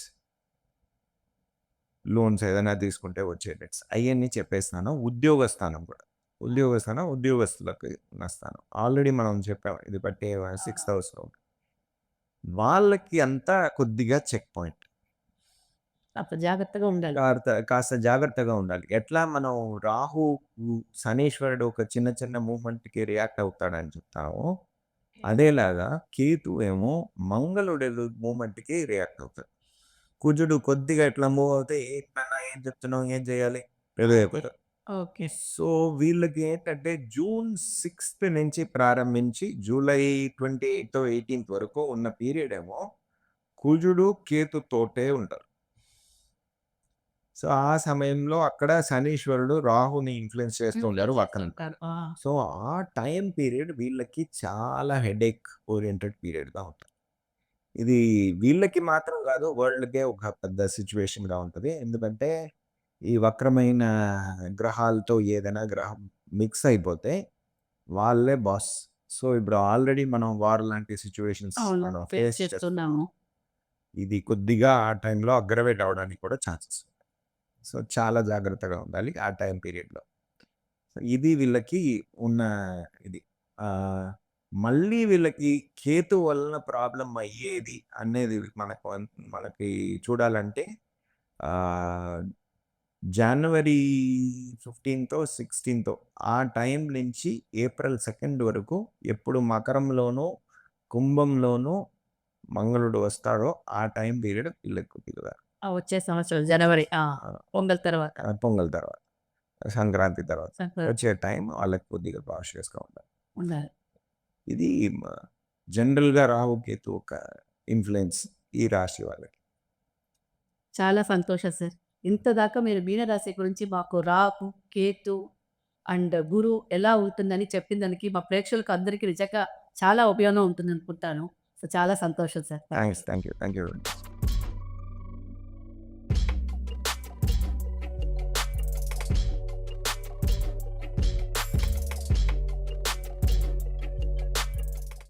లోన్స్ ఏదైనా తీసుకుంటే వచ్చే డెట్స్ అవన్నీ చెప్పేస్తున్నాను. ఉద్యోగస్థానం కూడా, ఉద్యోగస్తులకు ఉన్న స్థానం ఆల్రెడీ మనం చెప్పాము. ఇది బట్టి 6th హౌస్లో వాళ్ళకి అంతా కొద్దిగా చెక్ పాయింట్. అంత జాగ్రత్తగా ఉండాలి. కాస్త జాగ్రత్తగా ఉండాలి. ఎట్లా మనం రాహు, శనీశ్వరుడు ఒక చిన్న చిన్న మూవ్‌మెంట్‌కి రియాక్ట్ అవుతాడని చెప్తామో, అదేలాగా కేతు ఏమో మంగళుడి మూవ్‌మెంట్‌కి రియాక్ట్ అవుతాడు. కుజుడు కొద్దిగా ఇట్లా మూవ్ అవుతే ఏంటన్నా ఏం చెప్తున్నావు? ఏం చేయాలి? ఏదో అయిపోతారు. ఓకే. సో, వీళ్ళకి ఏంటంటే జూన్ 6థ్ నుంచి ప్రారంభించి జూలై 28థ్, 18థ్ వరకు ఉన్న పీరియడ్ ఏమో కుజుడు, కేతుతోటే ఉంటారు. సో, ఆ సమయంలో అక్కడ శనీశ్వరుడు రాహుని ఇన్‌ఫ్లుయెన్స్ చేస్తూ ఉంటారు వక్రంగా. ఉంటారు. ఆ! సో, ఆ టైం పీరియడ్ వీళ్ళకి చాలా హెడేక్ ఓరియెంటెడ్ పీరియడ్‌గా ఉంటుంది. ఇది వీళ్ళకి మాత్రం కాదు, వరల్డ్‌కే ఒక పెద్ద సిట్యుయేషన్‌గా ఉంటది. ఎందుకంటే, ఈ వక్రమైన గ్రహాలతో ఏదైనా గ్రహం మిక్స్ అయిపోతే వాళ్ళే బాస్. సో, ఇప్పుడు ఆల్రెడీ మనం వార్ లాంటి సిట్యుయేషన్స్ అవును. మనం ఫేస్ ఫేస్ చేస్తున్నాం. చేస్తున్నాము. ఇది కొద్దిగా ఆ టైంలో అగ్రవేట్ అవ్వడానికి కూడా ఛాన్సెస్. సో, చాలా జాగ్రత్తగా ఉండాలి ఆ టైం పీరియడ్‌లో. సో, ఇది వీళ్ళకి ఉన్న ఇది. మళ్ళీ వీళ్ళకి కేతు వలన ప్రాబ్లమ్ అయ్యేది అనేది మనకి చూడాలంటే ఆహ్, జనవరి 15థో, 16థో ఆ టైం నుంచి ఏప్రిల్ 2 వరకు ఎప్పుడు మకరంలోనూ, కుంభంలోనూ మంగళుడు వస్తాడో ఆ టైం పీరియడ్ వీళ్ళకి కొద్దిగా వచ్చే సంవత్సరం జనవరి. ఆహ్, పొంగల్ తర్వాత. పొంగల్ తర్వాత, సంక్రాంతి తర్వాత సంక్రాంతి వచ్చే టైం వాళ్ళకి కొద్దిగా కాషియస్‌గా ఉండాలి. ఉండాలి. ఇది జనరల్‌గా రాహు, కేతు ఒక ఇన్‌ఫ్లుయెన్స్ ఈ రాశి వాళ్ళకి. చాలా సంతోషం సార్. ఇంతదాకా మీరు మీనరాశి గురించి మాకు రాహు, కేతు అండ్ గురు ఎలా ఉంటుందని చెప్పిన దానికి మా ప్రేక్షకులకు అందరికీ నిజంగా చాలా ఉపయోగం ఉంటుందనుకుంటాను. సో, చాలా సంతోషం sir. Thanks. Thank you. Thank you very much.